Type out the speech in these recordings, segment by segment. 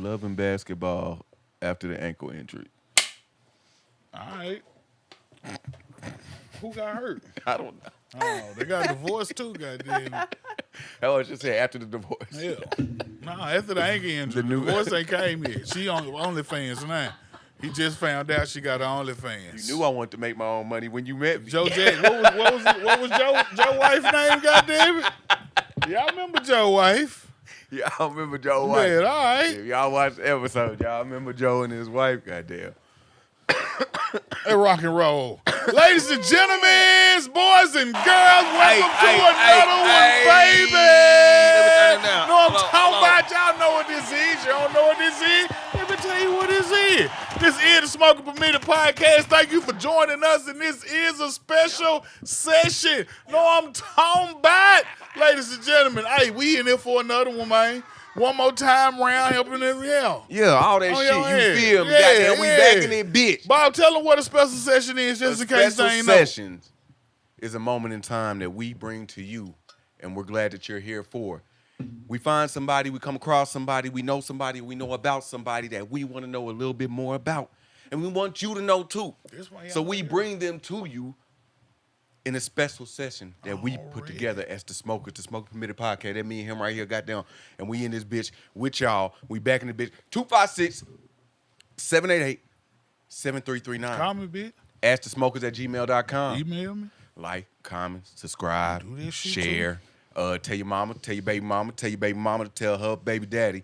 loving basketball after the ankle injury. All right. Who got hurt? I don't know. Oh, they got divorced too, goddamn. I was just saying after the divorce. Yeah. Nah, after the ankle injury, the divorce ain't came yet. She on OnlyFans now. He just found out she got OnlyFans. You knew I wanted to make my own money when you met me. Joe Jack. What was Joe wife's name, goddamn it? Y'all remember Joe wife? Yeah, I remember Joe wife. Man, all right. If y'all watch the episode, y'all remember Joe and his wife, goddamn. Hey, rock and roll. Ladies and gentlemen, boys and girls, welcome to another one, baby. Know what I'm talking about? Y'all know what this is. You don't know what this is? Let me tell you what this is. This is the Smoking Permitted Podcast. Thank you for joining us, and this is a special session. Know what I'm talking about? Ladies and gentlemen, hey, we in here for another one, man. One more time round, helping them out. Yeah, all that shit. You feel me? Goddamn, we back in that bitch. Bob, tell them what a special session is, just in case they ain't know. Special sessions is a moment in time that we bring to you, and we're glad that you're here for. We find somebody, we come across somebody, we know about somebody that we want to know a little bit more about. And we want you to know too. So we bring them to you in a special session that we put together as the Smoking Permitted Podcast. That me and him right here, goddamn. And we in this bitch with y'all. We back in the bitch. 256-788-7339. Call me, bitch. Askthesmokers@gmail.com. Email me. Like, comment, subscribe, Do that shit share. Tell your mama, tell your baby mama to tell her baby daddy.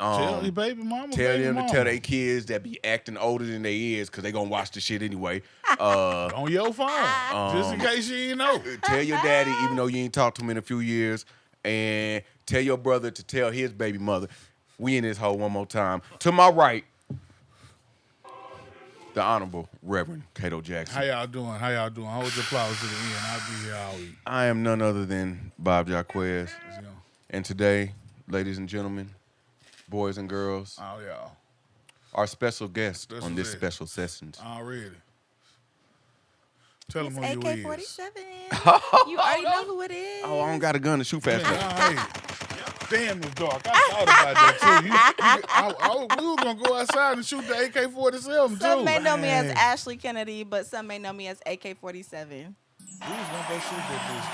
Tell your baby mama. Tell them to tell their kids that be acting older than they is because they gonna watch the shit anyway. On your phone, just in case you ain't know. Tell your daddy, even though you ain't talked to him in a few years, and tell your brother to tell his baby mother. We in this hole one more time. To my right, the Honorable Reverend Kato Jackson. How y'all doing? Hold your applause to the end. I'll be here all week. I am none other than Bob Jaquez. And today, ladies and gentlemen, boys and girls, our special guest on this special session. Already. Tell them who you is. AK-47. You already know who it is. Oh, I don't got a gun to shoot fast enough. Damn, it's dark. I thought about that, too. We were going to go outside and shoot the AK-47, too. Some may know me as Ashley Kennedy, but some may know me as AK-47. We was going to go shoot that bitch,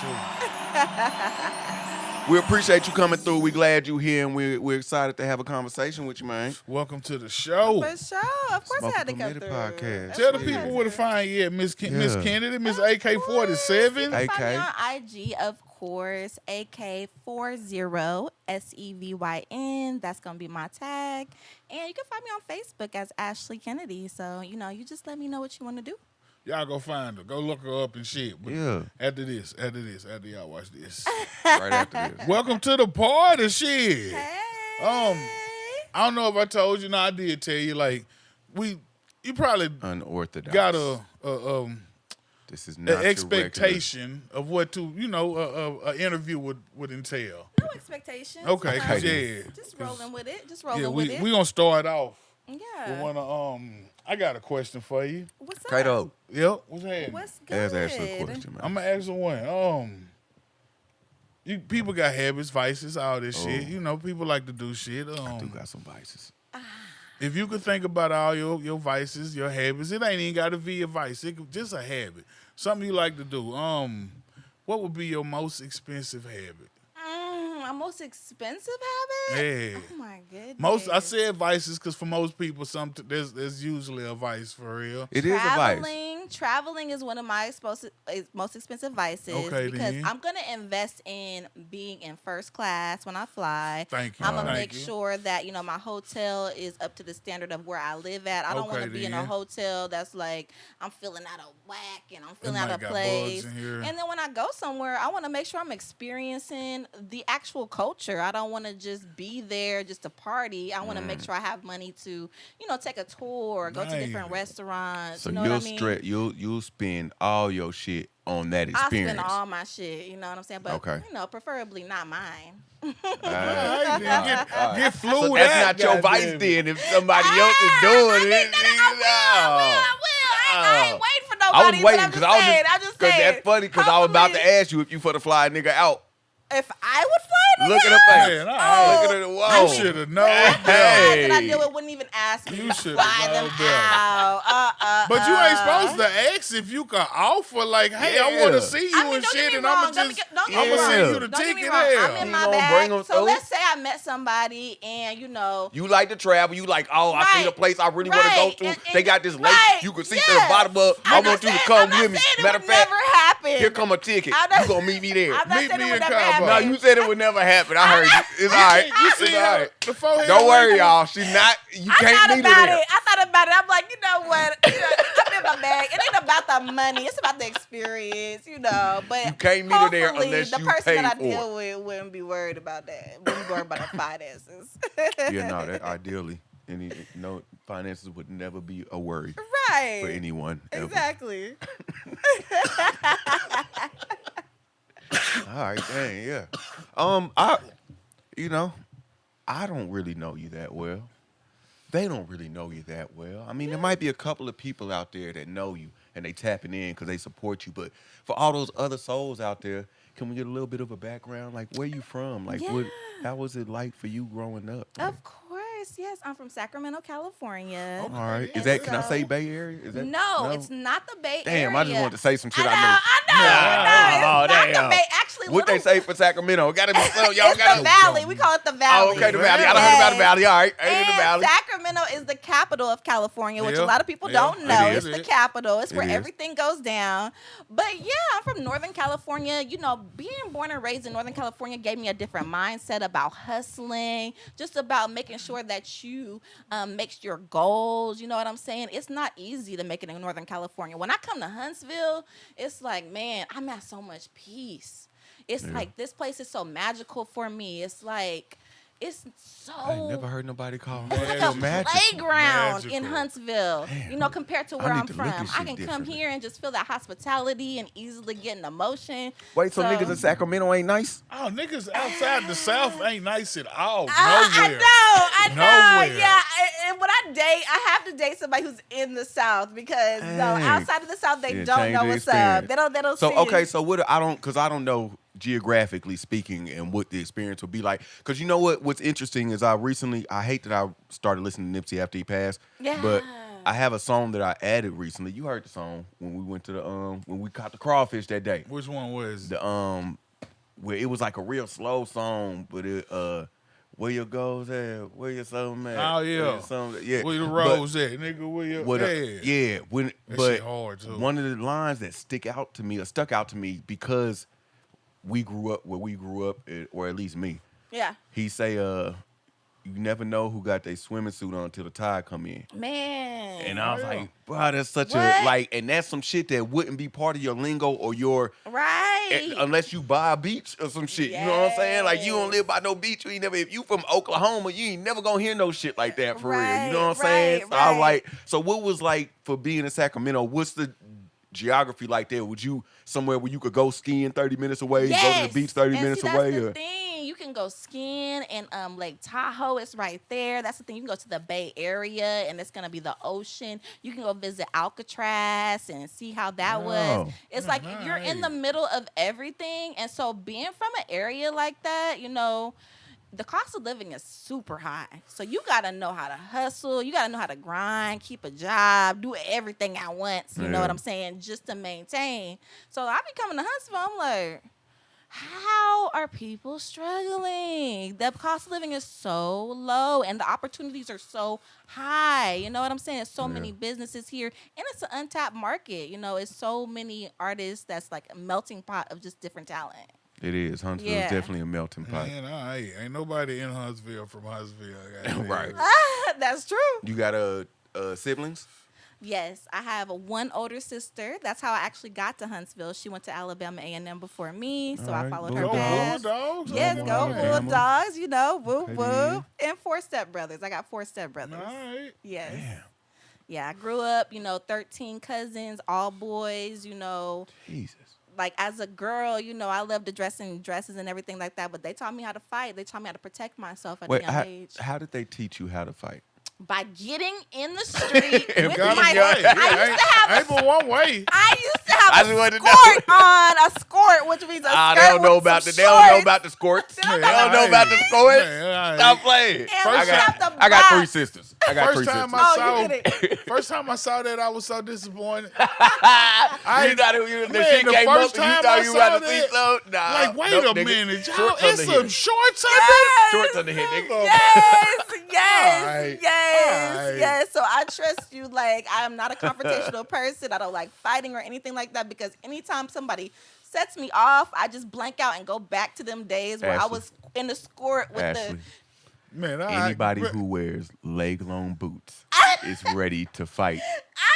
too. We appreciate you coming through. We glad you here, and we're excited to have a conversation with you, man. Welcome to the show. For sure. Of course I had to come through. Podcast. Tell the people where to find you at, Miss Kennedy, Miss AK-47. AK. Find me on IG, of course, AK40 SEVYN. That's going to be my tag. And you can find me on Facebook as Ashley Kennedy. So, you just let me know what you want to do. Y'all go find her. Go look her up and shit. But after y'all watch this. Right after this. Welcome to the party, shit. Hey. I don't know if I told you. No, I did tell you. Like, you probably unorthodox got this is not an expectation of what an interview would entail. No expectations. Okay, yeah. Just rolling with it. We're gonna start off. Yeah. With I got a question for you. What's up? Kato. Yep. What's happening? What's good? Ask Ashley a question, man. I'm gonna ask her one. People got habits, vices, all this shit. People like to do shit. I do got some vices. If you could think about all your vices, your habits, it ain't even got to be a vice. It could just a habit, something you like to do. What would be your most expensive habit? My most expensive habit? Yeah. Oh my goodness. I said vices because for most people, there's usually a vice for real. It is a vice. Traveling is one of my most expensive vices because I'm gonna invest in being in first class when I fly. Thank you. I'm gonna make sure that my hotel is up to the standard of where I live at. I don't want to be in a hotel that's like I'm feeling out of whack and I'm feeling out of place. And then when I go somewhere, I want to make sure I'm experiencing the actual culture. I don't want to just be there just to party. I want to make sure I have money to take a tour, go to different restaurants. So you know what I mean? You'll spend all your shit on that experience. I spend all my shit, you know what I'm saying? But, preferably not mine. Get fluid. So that's not your vice then if somebody else is doing it. I ain't waiting for nobody. I was waiting because I was just saying. Because that's funny because I was about to ask you if you for the fly nigga out. If I would fly to Look at her face. Look at her. Whoa. You should have known. Hey. That I deal with wouldn't even ask me You to should fly them out. But you ain't supposed to ask if you can offer, like, hey, I want to see you and shit, and I'm going to send you the ticket there. I'm in my bag. So let's say I met somebody and, you know. You like to travel. You like, I see the place I really want to go to. And they got this lake you can see to the bottom of. I want you to come with me. Matter of fact, here come a ticket. You going to meet me there. Meet me in Cabo. No, you said it would never happen. I heard you. It's all right. You see it's all right. Don't worry, y'all. She's not. You can't meet her there. I thought about it. I'm like, you know what? I'm in my bag. It ain't about the money. It's about the experience, you know. But you can't meet her there unless you pay for it. The person that I deal with wouldn't be worried about that. Wouldn't be worried about the finances. Yeah, no. That ideally, finances would never be a worry. Right. For anyone. Ever. Exactly. All right, dang, yeah. I don't really know you that well. They don't really know you that well. I mean, there might be a couple of people out there that know you and they tapping in because they support you. But for all those other souls out there, can we get a little bit of a background? Like, where you from? Like, how was it like for you growing up? Of course. Yes, I'm from Sacramento, California. All right. Is that, can I say Bay Area? Is that, no, it's not the Bay Area. Damn, I just wanted to say some shit I know. It's not the Bay. Actually, what they say for Sacramento? Gotta be some, y'all it's the Valley. We call it the Valley. Oh, okay, the Valley. I don't heard about the Valley. All right. Ain't in the Valley. Sacramento is the capital of California, which a lot of people don't know. It's the capital. It's where everything goes down. But yeah, I'm from Northern California. You know, being born and raised in Northern California gave me a different mindset about hustling, just about making sure that you make your goals. You know what I'm saying? It's not easy to make it in Northern California. When I come to Huntsville, it's like, man, I'm at so much peace. It's like this place is so magical for me. It's like it's so. I ain't never heard nobody call it like a playground in Huntsville. Damn. You know, compared to where I'm from, I can come differently. here and just feel that hospitality and easily get an emotion. Wait, so niggas in Sacramento ain't nice? Oh, niggas outside the South ain't nice at all. Nowhere. I know. Nowhere. Yeah, and when I date, I have to date somebody who's in the South because outside of the South, they don't know what's up. They don't. So see okay, it. so what? I don't know geographically speaking and what the experience would be like. Because you know what's interesting is I hate that I started listening to Nipsey after he passed. Yeah. But I have a song that I added recently. You heard the song when we went to the when we caught the crawfish that day. Which one was the where it was like a real slow song, but it where your goals at? Where your something at? Oh yeah. Where the rose at, nigga? Where your but hard too. One of the lines that stuck out to me because we grew up where we grew up, or at least me. Yeah. He say, you never know who got their swimming suit on until the tide come in. Man. And I was like, bro, that's such and that's some shit that wouldn't be part of your lingo or your unless you buy a beach or some shit. You know what I'm saying? Like you don't live by no beach. You ain't never. If you from Oklahoma, you ain't never gonna hear no shit like that for real. You know what I'm saying? So I was like, so what was like for being in Sacramento? What's the geography like there? Would you somewhere where you could go skiing 30 minutes away, go to the beach 30 minutes away? That's the thing. You can go skiing in Lake Tahoe. It's right there. That's the thing. You can go to the Bay Area and it's gonna be the ocean. You can go visit Alcatraz and see how that was. It's like you're in the middle of everything. And so being from an area like that, you know, the cost of living is super high. So you got to know how to hustle. You got to know how to grind, keep a job, do everything at once. You know what I'm saying? Just to maintain. So I be coming to Huntsville. I'm like, how are people struggling? The cost of living is so low and the opportunities are so high. You know what I'm saying? There's so many businesses here and it's an untapped market. You know, it's so many artists that's like a melting pot of just different talent. It is. Huntsville is definitely a melting pot. Man, ain't nobody in Huntsville from Huntsville. Right. That's true. You got siblings? Yes, I have one older sister. That's how I actually got to Huntsville. She went to Alabama A&M before me, so I followed her path. Bulldogs. Yes, go Bulldogs. You know, whoop whoop. And 4 stepbrothers. I got 4 stepbrothers. All right. Yes. Damn. Yeah, I grew up. 13 cousins, all boys. Jesus. Like as a girl, I loved to dress in dresses and everything like that. But they taught me how to fight. They taught me how to protect myself at a young age. How did they teach you how to fight? By getting in the street with Got my. it right. I used to have ain't but one way. I used to have I a just wanted to skirt on, a skirt, which means a skirt They don't know with about some the. They don't know shorts. about the squirts. They Man, don't know about the squirts. Man, Stop playing. And I got 3 sisters. I got 3 sisters. First time I saw that, I was so disappointed. You thought the came up and you thought you were about to see something? Nah, Like, wait a minute, y'all. It's some shorts Shorts on the head, nigga. Yes. So I trust you. Like, I'm not a confrontational person. I don't like fighting or anything like that because anytime somebody sets me off, I just blank out and go back to them days where I was in the skirt with the. Man, anybody who wears leg-long boots is ready to fight.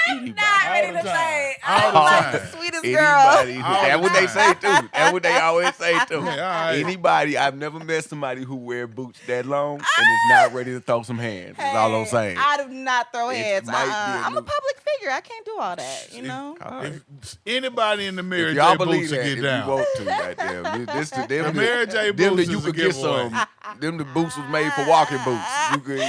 I'm not ready to fight. All the I'm time. like the sweetest girl. That's what they say too. That's what they always say too. Yeah, Anybody, I've never met somebody who wear boots that long and is not ready to throw some hands. That's all I'm saying. I do not throw hands. I'm a new- public figure. I can't do all that. You know. If anybody in the Mary Y'all J. believe boots that will if get down. you want to, goddamn. The Mary J. Them boots that you is a could get giveaway. some. Them the boots was made for walking boots. You could.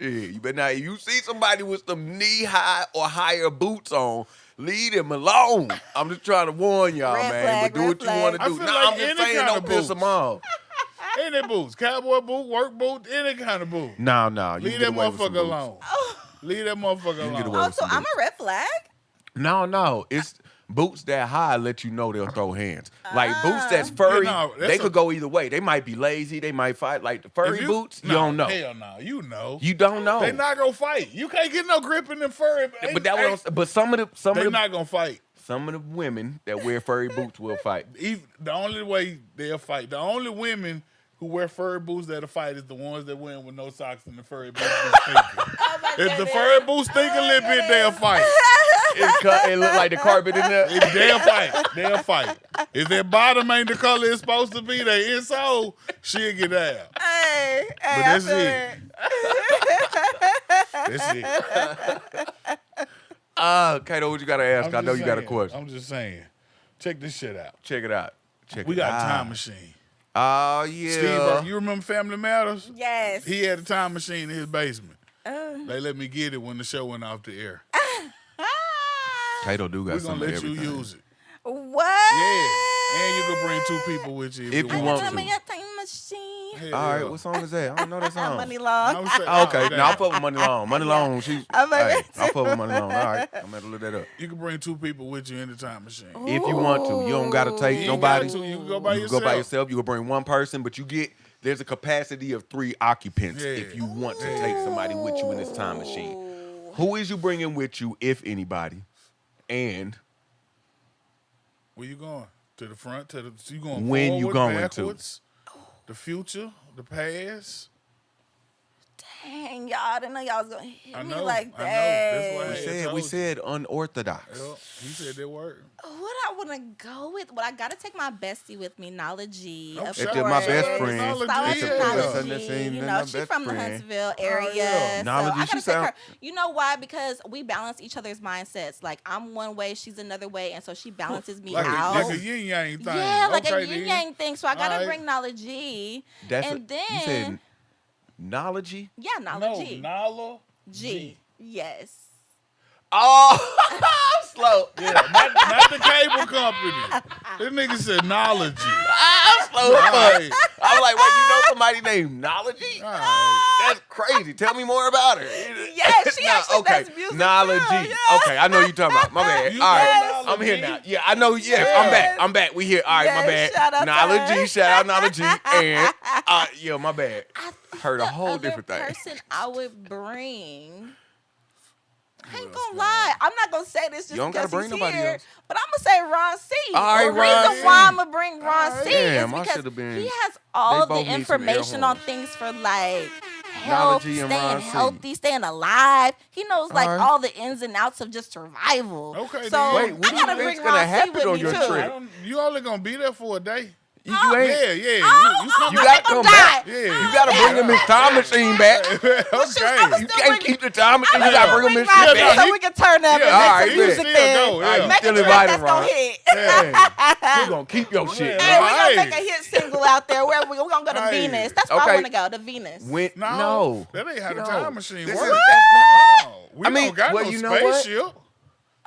Shit, you better not. If you see somebody with some knee-high or higher boots on, leave them alone. I'm just trying to warn y'all, Red man. flag, But do what you red want to flag. do. I feel Nah, like I'm just any saying, kind don't of piss boots. them off. Any boots, cowboy boot, work boot, any kind of boot. No. You Leave can that get away with some motherfucker boots. alone. Leave that motherfucker can get alone. away Oh, with so some I'm boots. a red flag. No. It's boots that high let you know they'll throw hands. Like boots that's furry, they could go either way. They might be lazy. They might fight. Like the furry boots, you don't know. Hell no, you know. You don't know. They not gonna fight. You can't get no grip in them furry. But some of They the not gonna fight. some of the women that wear furry boots will fight. The only way they'll fight, the only women who wear furry boots that'll fight is the ones that wear them with no socks and the furry boots be stinking. If the furry boots stink a little bit, they'll fight. It look like the carpet in there. They'll fight. They'll fight. If their bottom ain't the color it's supposed to be, their insole, she'll get out. Hey, But that's I feel it. That's it. Kato, what you gotta ask? I know you got a question. I'm just saying. Check this shit out. Check it out. We got a time machine. Oh yeah. Steve, you remember Family Matters? Yes. He had a time machine in his basement. They let me get it when the show went off the air. Kato do got We're some gonna of let you everything. use it. What? Yeah. And you can bring 2 people with you If you want to. Your time machine. Hell All right, yeah. what song is that? I don't know that song. Money long. I'm saying, Okay, damn. now I'll fuck with Money Long. Money Long, I'm like, I'll fuck with Money Long. All right, I'm gonna look that up. You can bring 2 people with you in the time machine. If you want to, you don't gotta take You ain't nobody. got to. You can go by You yourself. can go by yourself. You can bring one person, but there's a capacity of 3 occupants Yeah. if you want to take somebody with you in this time machine. Who is you bringing with you, if anybody? And Where you going? To the front? You going When forward, you going to? backwards? The future? The past? Dang, y'all, I didn't know y'all was gonna hit I me know, like I know. that. That's why we said unorthodox. Yep. He said that word. What I want to go with? Well, I gotta take my bestie with me, Knowledge-G. Oh, of shout If they're course. my best out to friend, Knowledge-G. Shout out That's to a- Knowledge-G. that's You my know, she's best from the friend. Huntsville area. yeah. So Knowledge-G, I gotta she take sound- her. You know why? Because we balance each other's mindsets. Like I'm one way, she's another way, and so she balances me Like out. a yin yang thing. Yeah, like okay, a yin then. yang thing. So I gotta Alright. bring Knowledge-G. That's And then you said knowledge. yeah, No, Knowledge-G. Nala. G. Yes. Oh, I'm slow. Yeah, not the cable company. This nigga said knowledge. I'm slow. as Alright. fuck. I'm like, wait, you know somebody named Knowledge? Alright. That's crazy. Tell me more about her. Yes, she actually okay. does music Knowledge. too, yeah. Okay, I know you talking about. My bad. You All right, know I'm here now. Knowledge-G? Yeah, I know. Yeah, Yes. I'm back. We here. All right, my Yes, bad. shout out to Knowledge. her. Shout out Knowledge. And yeah, my bad. Heard a The whole other different thing. person I would bring. I ain't gonna lie. I'm not gonna say this just You don't gotta because bring he's nobody here, else. but I'm gonna say Ron C. All right, the Ron reason C. why I'm gonna bring Ron C Damn, I is because should've been- he has all they both the need some air information on horns. things for like health, Knowledge-G and staying Ron C. healthy, staying alive. He knows like right. all the ins and outs of just survival. Okay, so then. Wait, what I do you gotta think's bring gonna Ron C happen with on me your too. trip? You only gonna be there for a day. You ain't. Yeah. You got to come back. Yeah. You got to bring him his time machine back. Okay. You can't keep the time machine. You got to bring him his shit back. So we can turn up and make some music then. Make a track that's going to hit. We're going to keep your shit. Hey, we're going to make a hit single out there. We're going to go to Venus. That's where I want to go, to Venus. No. That ain't how the time machine works. We don't got no spaceship.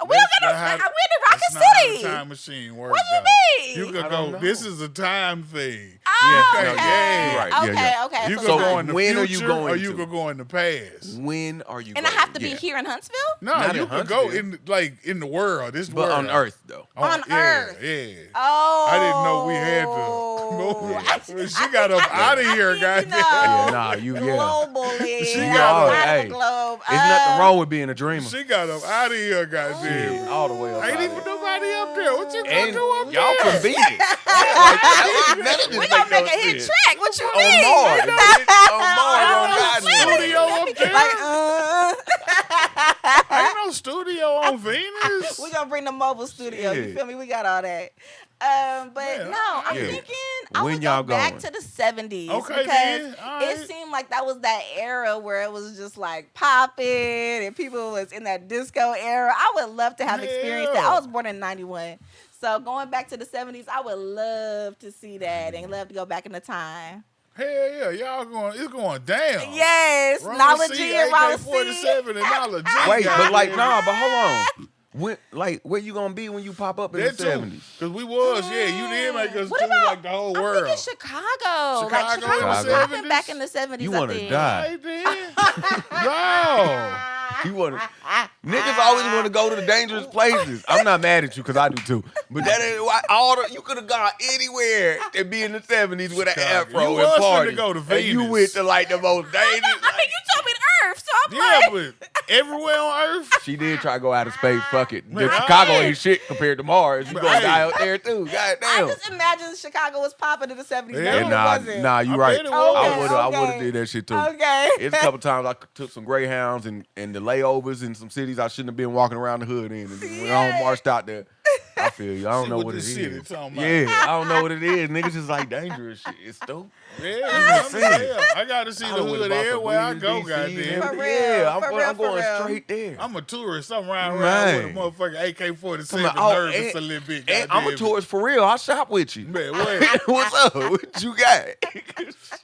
We don't got no. We're in the Rocket City. That's not how the time machine works. What do you mean? You could go. This is a time thing. Oh, okay. Yeah. Okay. You could So go in the when future, are you going or you could go in the past. When are you? And I have to be here in Huntsville? No, you could go in the world. This but world on Earth though. On Earth. Yeah. Oh. I didn't know we had to. She got up out of here, guys. Globally. She got out of the globe. There's nothing wrong with being a dreamer. She got up out of here, goddamn. All the way up. Ain't even nobody up there. What you gonna do up there? Y'all can beat it. We gonna make a hit track. What you mean? On Mars. Studio up there. Like, Ain't no studio on Venus. We gonna bring the mobile studio. You feel me? We got all that. I'm thinking I would go back to the 70s. Okay, because then. it seemed like that was that era where it was just like popping and people was in that disco era. I would love to have experienced that. I was born in 91. So going back to the 70s, I would love to see that and love to go back in the time. Hell yeah, it's going down. Yes, Knowledge and Ron C. AK-47 and Knowledge. Wait, but hold on. Where you gonna be when you pop up in the 70s? Because we was, you did make us choose like the whole world. I'm thinking Chicago. Chicago was popping back in the 70s. You want to die? No. You want to? Niggas always want to go to the dangerous places. I'm not mad at you because I do too. But that ain't why you could have gone anywhere and be in the 70s with an afro and party. Go to Venus. And you went to like the most dangerous. You told me Earth, so I'm but everywhere on Earth. She did try to go out of space. Fuck it. Chicago ain't shit compared to Mars. You gonna die out there too. God damn. I just imagine Chicago was popping in the 70s. Nah, you right. I would have Okay. did that shit too. Okay. It's a couple times I took some Greyhounds and the layovers in some cities I shouldn't have been walking around the hood in. And when I marched out there, I feel you. I don't know what it is. Yeah, I don't know what it is. Niggas just like dangerous shit. It's stupid. I got to see the hood everywhere I go, goddamn. For real. Yeah, I'm going straight there. I'm a tourist. I'm riding around with a motherfucking AK-47 nervous a little bit. And I'm a tourist for real. I'll shop with you. Man, wait. What's up? What you got?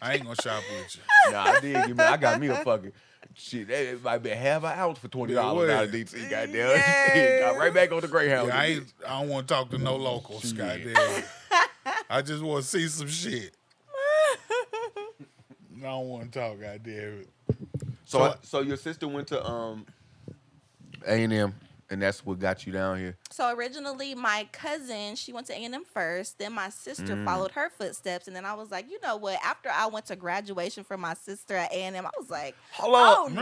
I ain't gonna shop with you. Nah, I did. I got me a fucking shit. That might be half an ounce for $20 out of DC. Goddamn. Got right back on the Greyhound. Yeah, I don't want to talk to no locals. Goddamn. I just want to see some shit. I don't want to talk. Goddamn. So your sister went to A&M, and that's what got you down here. So originally, my cousin, she went to A&M first. Then my sister followed her footsteps. And then I was like, you know what? After I went to graduation for my sister at A&M, I was like, hold on.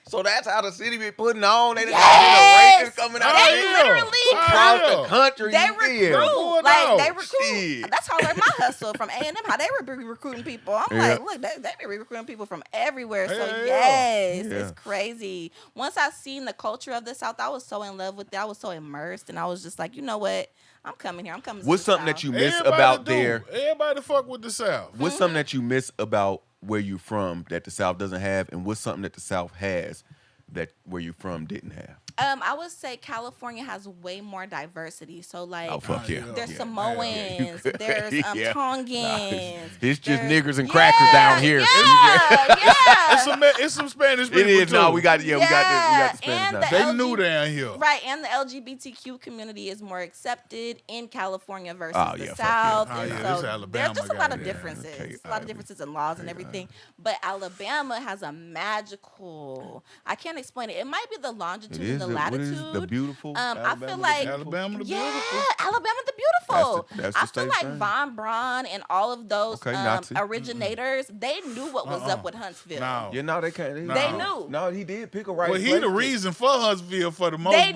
So that's how the city be putting on. They yes! Racists coming out they literally across the country. They recruit. They recruit. Shit. That's how I learned my hustle from A&M, how they were recruiting people. I'm like, look, they be recruiting people from everywhere. So yes, it's crazy. Once I seen the culture of the South, I was so in love with it. I was so immersed, and I was just like, you know what? I'm coming here. I'm coming. What's something that you miss about there? Everybody fuck with the South. What's something that you miss about where you from that the South doesn't have, and what's something that the South has that where you from didn't have? I would say California has way more diversity. So like, there's Samoans, there's Tongans. It's just niggers and crackers down here. It's some Spanish people. It is. Too. No, we got the Spanish now. They new down here, right? And the LGBTQ community is more accepted in California versus the South. So there's just a lot of differences. A lot of differences in laws and everything. But Alabama has a magical. I can't explain it. It might be the longitude. The latitude. What is the beautiful? I feel like Alabama the beautiful. Yeah, Alabama the beautiful. That's the I feel like Von Braun and all of those originators, they knew what was up with Huntsville. No, they can't. They knew. No, he did pick a right. Well, he the reason for Huntsville for the most part.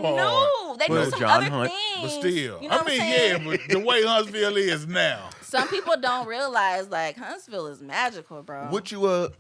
They knew some John other Hunt. things. But still, you know but the way Huntsville is now. Some people don't realize like Huntsville is magical, bro. What you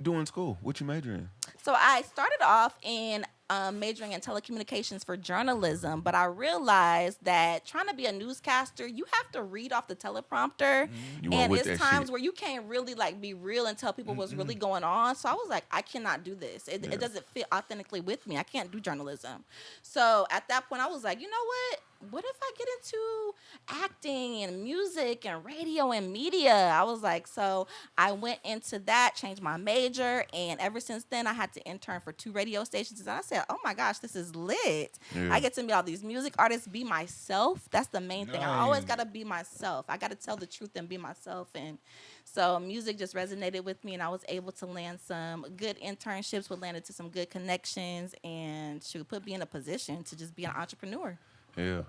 do in school? What you major in? So I started off in majoring in telecommunications for journalism, but I realized that trying to be a newscaster, you have to read off the teleprompter, and it's times where you can't really like be real and tell people what's really going on. So I was like, I cannot do this. It doesn't fit authentically with me. I can't do journalism. So at that point, I was like, you know what? What if I get into acting and music and radio and media? I was like, so I went into that, changed my major, and ever since then, I had to intern for 2 radio stations. And I said, oh my gosh, this is lit. I get to meet all these music artists, be myself. That's the main thing. I always got to be myself. I got to tell the truth and be myself. And so music just resonated with me, and I was able to land some good internships, landed to some good connections, and put me in a position to just be an entrepreneur. Yeah.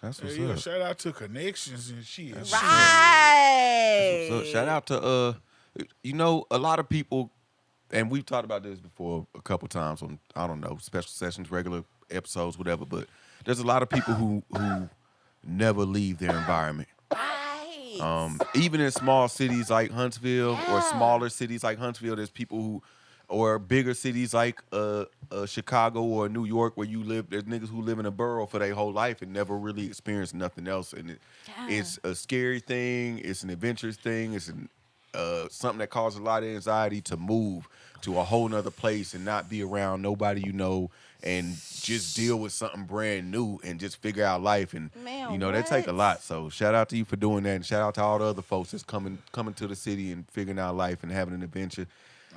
That's what's up. Shout out to connections and shit. Right. So shout out to a lot of people, and we've talked about this before a couple times on, I don't know, special sessions, regular episodes, whatever, but there's a lot of people who never leave their environment. Right. Even in small cities like Huntsville or smaller cities like Huntsville, there's people who, or bigger cities like Chicago or New York where you live, there's niggas who live in a borough for their whole life and never really experienced nothing else. And it's a scary thing. It's an adventurous thing. It's something that causes a lot of anxiety to move to a whole nother place and not be around nobody you know and just deal with something brand new and just figure out life. And, that take a lot. So shout out to you for doing that. And shout out to all the other folks that's coming to the city and figuring out life and having an adventure.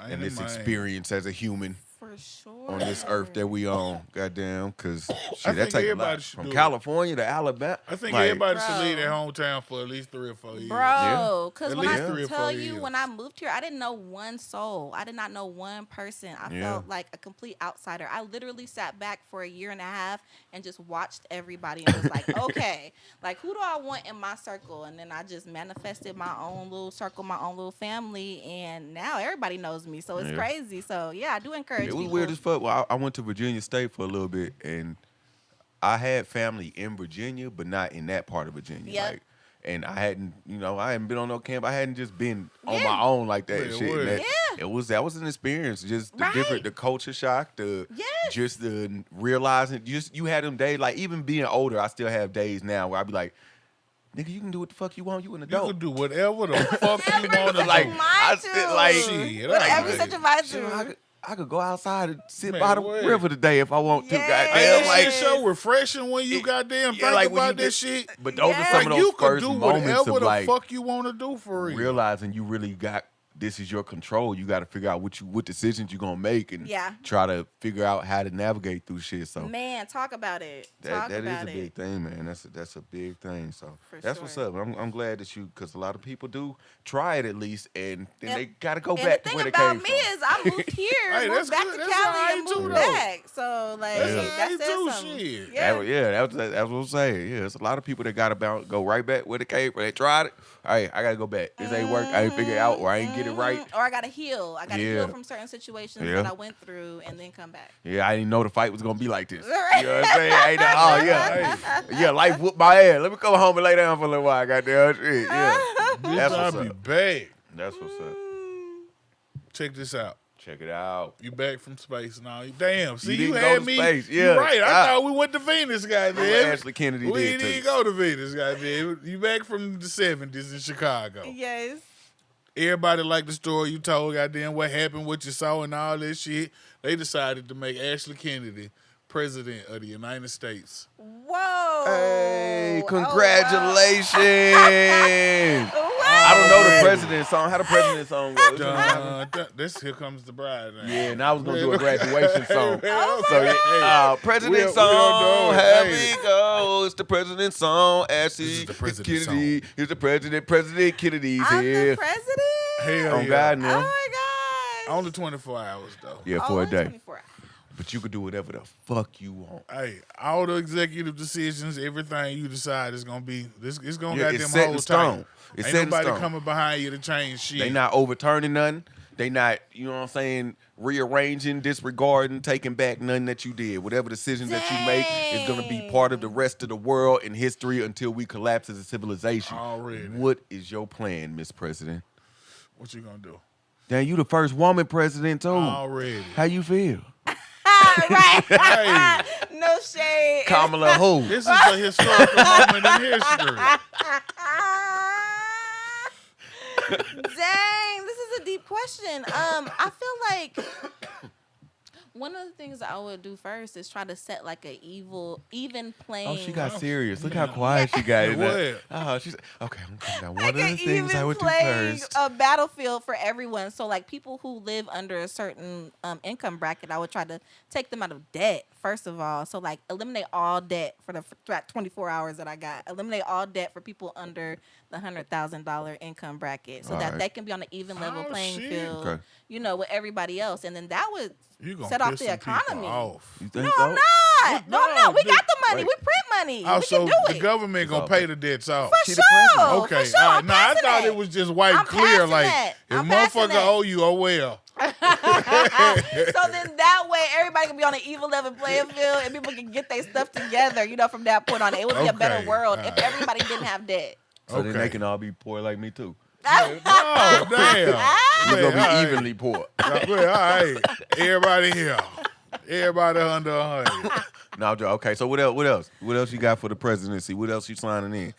And this experience as a human for sure on this earth that we on, goddamn, because that takes a lot. From California to Alabama. I think everybody should leave their hometown for at least 3 or 4 years. Bro, because when I tell you, when I moved here, I didn't know one soul. I did not know one person. I felt like a complete outsider. I literally sat back for 1.5 years and just watched everybody and was like, okay, like who do I want in my circle? And then I just manifested my own little circle, my own little family, and now everybody knows me. So it's crazy. So yeah, I do encourage people. It was weird as fuck. Well, I went to Virginia State for a little bit, and I had family in Virginia, but not in that part of Virginia. Yep. Like, and I hadn't been on no camp. I hadn't just been on my own like that and shit. That was an experience. Just the culture shock, just the realizing. You had them days, like even being older, I still have days now where I be like, nigga, you can do what the fuck you want. You an adult. You can do whatever the fuck you want to like. Whatever such a mind to. I could go outside and sit by the river today if I want to. Goddamn, that shit so refreshing when you goddamn think about this shit. But those are some of those first moments of like, the fuck you want to do for real. Realizing you really got this is your control. You got to figure out what decisions you're gonna make and try to figure out how to navigate through shit. So man, talk about it. That is a big thing, man. That's a big thing. So that's what's up. I'm glad that because a lot of people do try it at least, and then they gotta go back to where they came from. The thing about me is I moved here, moved back to Cali, and moved back. So like that says something. That's what I'm saying. Yeah, it's a lot of people that gotta go right back where they came from. They tried it. All right, I gotta go back. This ain't work. I ain't figure it out, or I ain't get it right. Or I gotta heal. I gotta heal from certain situations that I went through and then come back. Yeah, I didn't know the fight was gonna be like this. You know what I'm saying? Life whooped my ass. Let me come home and lay down for a little while. Goddamn shit. Yeah, that's what's up. Be bad. That's what's up. Check this out. Check it out. You back from space now. Damn. See, you had me. Space. Yeah. You're right. I thought we went to Venus, goddamn. Ashley Kennedy we did didn't go to Venus, goddamn. You back from the 70s in Chicago. Yes. Everybody liked the story you told, goddamn, what happened, what you saw, and all that shit. They decided to make Ashley Kennedy president of the United States. Whoa. Hey, congratulations. Oh, wow. I don't know the president's song. How the president's song goes? This Here Comes the Bride. Man. Yeah, and I was going to do a graduation song. President's we don't song, here we go. It's the president's song. Ashley Kennedy. Song. Here's the President Kennedy's I'm here. the president? Hell yeah. God, now. Oh, my gosh. Only 24 hours, though. Yeah, for a day. 24 hours. But you could do whatever the fuck you want. Hey, all the executive decisions, everything you decide is gonna be it's gonna it's goddamn set hold in stone. tight. It's Ain't set in nobody stone. coming behind you to change shit. They not overturning nothing. They not, you know what I'm saying, rearranging, disregarding, taking back nothing that you did. Whatever decision that you make is going to be part of the rest of the world and history until we collapse as a civilization. Already. What is your plan, Miss President? What you gonna do? Damn, you the first woman president, too. Already. How you feel? Right. Hey. No shade. Kamala who? This is a historical moment in history. Dang, this is a deep question. I feel like one of the things I would do first is try to set like a even playing. Oh, she got serious. Look how quiet she got. Oh, she's okay. I'm coming down. One of the things I would do first. A battlefield for everyone. So like people who live under a certain income bracket, I would try to take them out of debt first of all. So like eliminate all debt for the 24 hours that I got. Eliminate all debt for people under the $100,000 income bracket, so that they can be on an even level playing field. Okay. You know, with everybody else, and then that would set off the economy. You think no, so? I'm not. No, I'm not. We got the money. We print money. Also, we can do the government gonna pay the debts off. For sure. Okay. For sure. All right. No, I thought it was just white clear. Like if motherfucker owe you, oh well. So then that way everybody can be on an even level playing field and people can get their stuff together. You know, from that point on, it would be a better world if everybody didn't have debt. So then they can all be poor like me too. Oh, damn. We're going to be evenly poor. All right. Everybody here. Everybody under 100. No, okay. So what else? What else you got for the presidency? What else you signing in?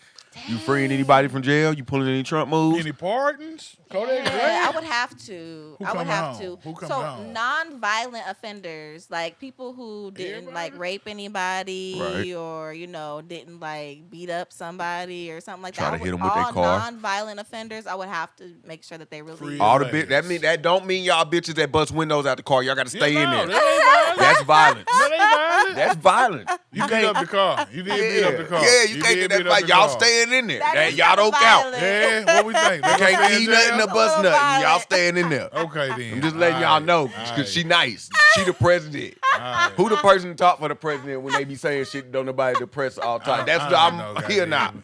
You freeing anybody from jail? You pulling any Trump moves? Any pardons? Yeah, I would have to. Who So non-violent offenders, like people who didn't like rape anybody or didn't like beat up somebody or something like that. Try to hit them with their car. Non-violent offenders, I would have to make sure that they really all the that don't mean y'all bitches that bust windows out the car. Y'all got to stay in there. That's violence. That's violent. You beat up the car. You did beat up the car. Yeah, you can't do that. Like y'all staying in there. Y'all don't count. Yeah, what we think? They can't eat nothing or bust nothing. Y'all staying in there. Okay, then. I'm just letting y'all know because she nice. She the president. Who the person talk for the president when they be saying shit? Don't nobody depress all the time. That's I'm here now.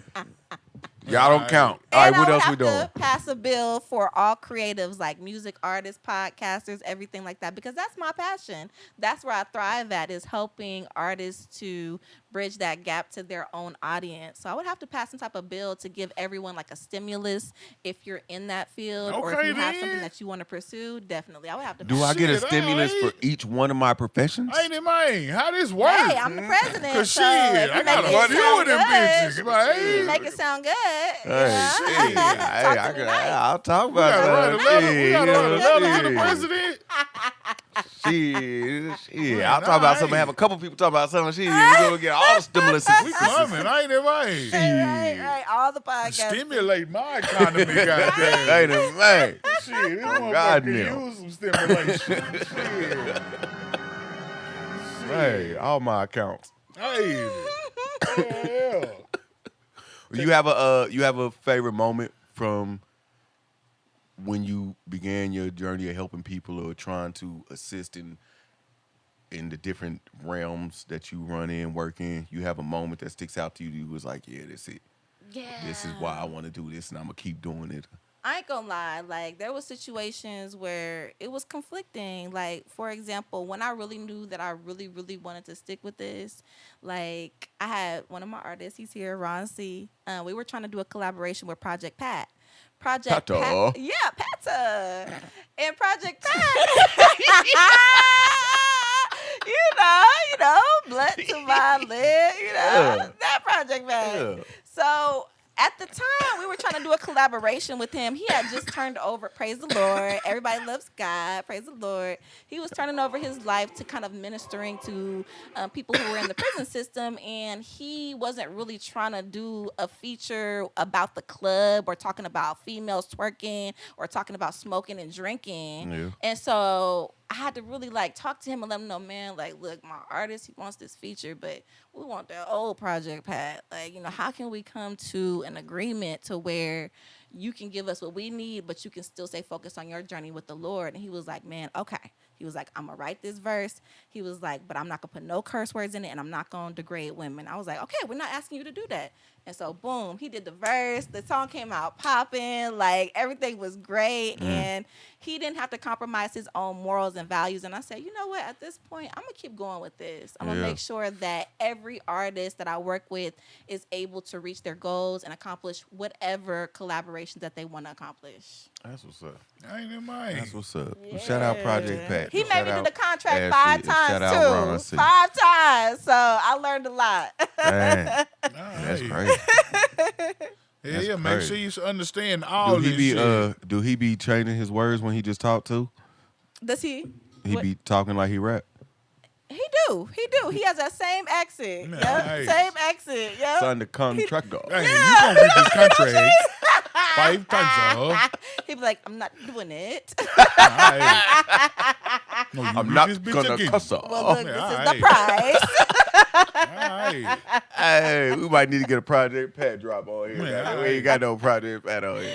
Y'all don't count. All right, what else we doing? To pass a bill for all creatives like music artists, podcasters, everything like that, because that's my passion. That's where I thrive at, is helping artists to bridge that gap to their own audience. So I would have to pass some type of bill to give everyone like a stimulus if you're in that field or if you have something that you want to pursue. Definitely, I would have to. Do I get a stimulus for each one of my professions? Ain't it, man? How this work? Hey, I'm the president. Cause so shit, I got to deal with them bitches. Like, hey, make it sound good. Hey, shit. I'll talk about that. We got to write a letter to the president. Shit. I'll talk about something. Have a couple people talk about something. Shit, we're going to get all the stimulus. We coming. Ain't it, man? Right. All the podcasts. Stimulate my economy, goddamn. Ain't it, man? Shit, this motherfucker can use some stimulation. Shit. Hey, all my accounts. Hey. Yeah. You have a favorite moment from when you began your journey of helping people or trying to assist in the different realms that you run in, work in? You have a moment that sticks out to you. You was like, yeah, that's it. Yeah. This is why I want to do this, and I'm gonna keep doing it. I ain't gonna lie, like there was situations where it was conflicting. Like, for example, when I really knew that I really, really wanted to stick with this, like I had one of my artists, he's here, Ron C. We were trying to do a collaboration with Project Pat. Kato. Yeah, Pato. And Project Pat. you know, blood to my lip, that Project Pat. Yeah. So at the time, we were trying to do a collaboration with him. He had just turned over, praise the Lord. Everybody loves God, praise the Lord. He was turning over his life to kind of ministering to people who were in the prison system, and he wasn't really trying to do a feature about the club or talking about females twerking or talking about smoking and drinking. Yeah. And so I had to really like talk to him and let him know, man, like, look, my artist, he wants this feature, but we want that old Project Pat. Like, how can we come to an agreement to where you can give us what we need, but you can still stay focused on your journey with the Lord? And he was like, man, okay. He was like, I'm going to write this verse. He was like, but I'm not going to put no curse words in it, and I'm not going to degrade women. I was like, okay, we're not asking you to do that. And so, boom, he did the verse. The song came out popping. Like, everything was great. And he didn't have to compromise his own morals and values. And I said, you know what? At this point, I'm going to keep going with this. I'm going to make sure that every artist that I work with is able to reach their goals and accomplish whatever collaboration aspirations that they want to accomplish. That's what's up. Ain't in mind. That's what's up. Yeah. Shout out Project Pat. He made me do the contract Ashley, 5 shout out times Ron too. C. 5 times. So I learned a lot. Dang. That's crazy. Yeah, make sure you understand all this shit. Do he be changing his words when he just talk too? Does he? He be talking like he rap? He do. He has that same accent. Nice. Yep. Same accent. Yep. Son the contract go. Hey, you gonna read this contract 5 times, He be like, I'm not doing it. No, I'm not gonna cuss up. Well, look, this is the price. Hey, we might need to get a Project Pat drop on here. Yeah, we ain't got no Project Pat on here.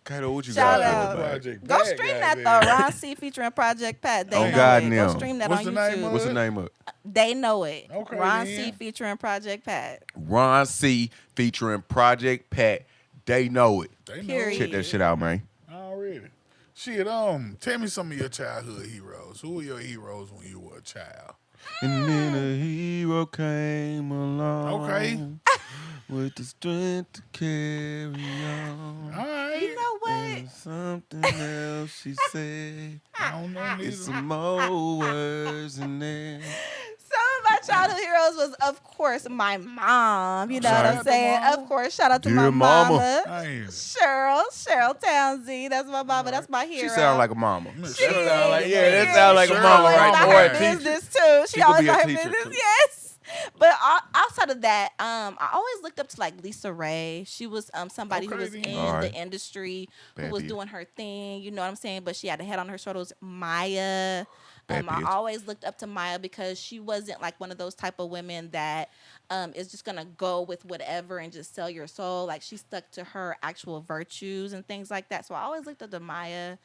Kato, what you Shout got? out. Go stream that though. Ron C featuring Project Pat. They know God it. now. Go stream that What's on the name YouTube. of What's the name of it? They know it. Okay, Ron then. C featuring Project Pat. Ron C featuring Project Pat. They know it. They know Period. Check that shit out, man. already. Shit, tell me some of your childhood heroes. Who were your heroes when you were a child? And then a hero came along. Okay. With the strength to carry on. All right. You know what? And something else she said. I don't know neither. It's some more words in there. Some of my childhood heroes was, of course, my mom. You know Shout what out I'm to saying? mama. Of course, shout out to Dear my mama. mama. Damn. Cheryl Townsend. That's my mama. That's my hero. She sound like a mama. She That is. sound like, She that sound like a Cheryl mama is right about there. her Or a teacher. business too. She She could always be a about her teacher, business. too. Yes. But outside of that, I always looked up to like Lisa Ray. She was somebody who Okay, was then. in All right. the industry, Bad who was bitch. doing her thing. You know what I'm saying? But she had a head on her shoulders. Maya. Bad I bitch. always looked up to Maya because she wasn't like one of those type of women that is just gonna go with whatever and just sell your soul. Like she stuck to her actual virtues and things like that. So I always looked up to Maya.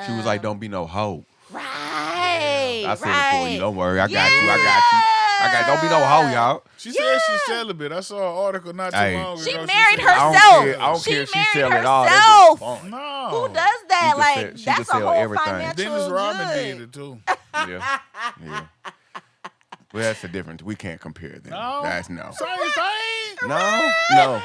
She was like, don't be no hoe. Right. I said it for you. Don't worry. I got you. Don't be no hoe, y'all. She said she's celibate. I saw an article not too Hey. long ago. She said- married I don't herself. care. I don't She care if she married sell it all. herself. That bitch fun. No. Who does that? She can Like sell- she that's can a sell whole everything. financial Dennis Rodman good. did it too. Yeah. Yeah. Well, that's the difference. We can't compare them. No. That's no. Same thing. No. Yeah.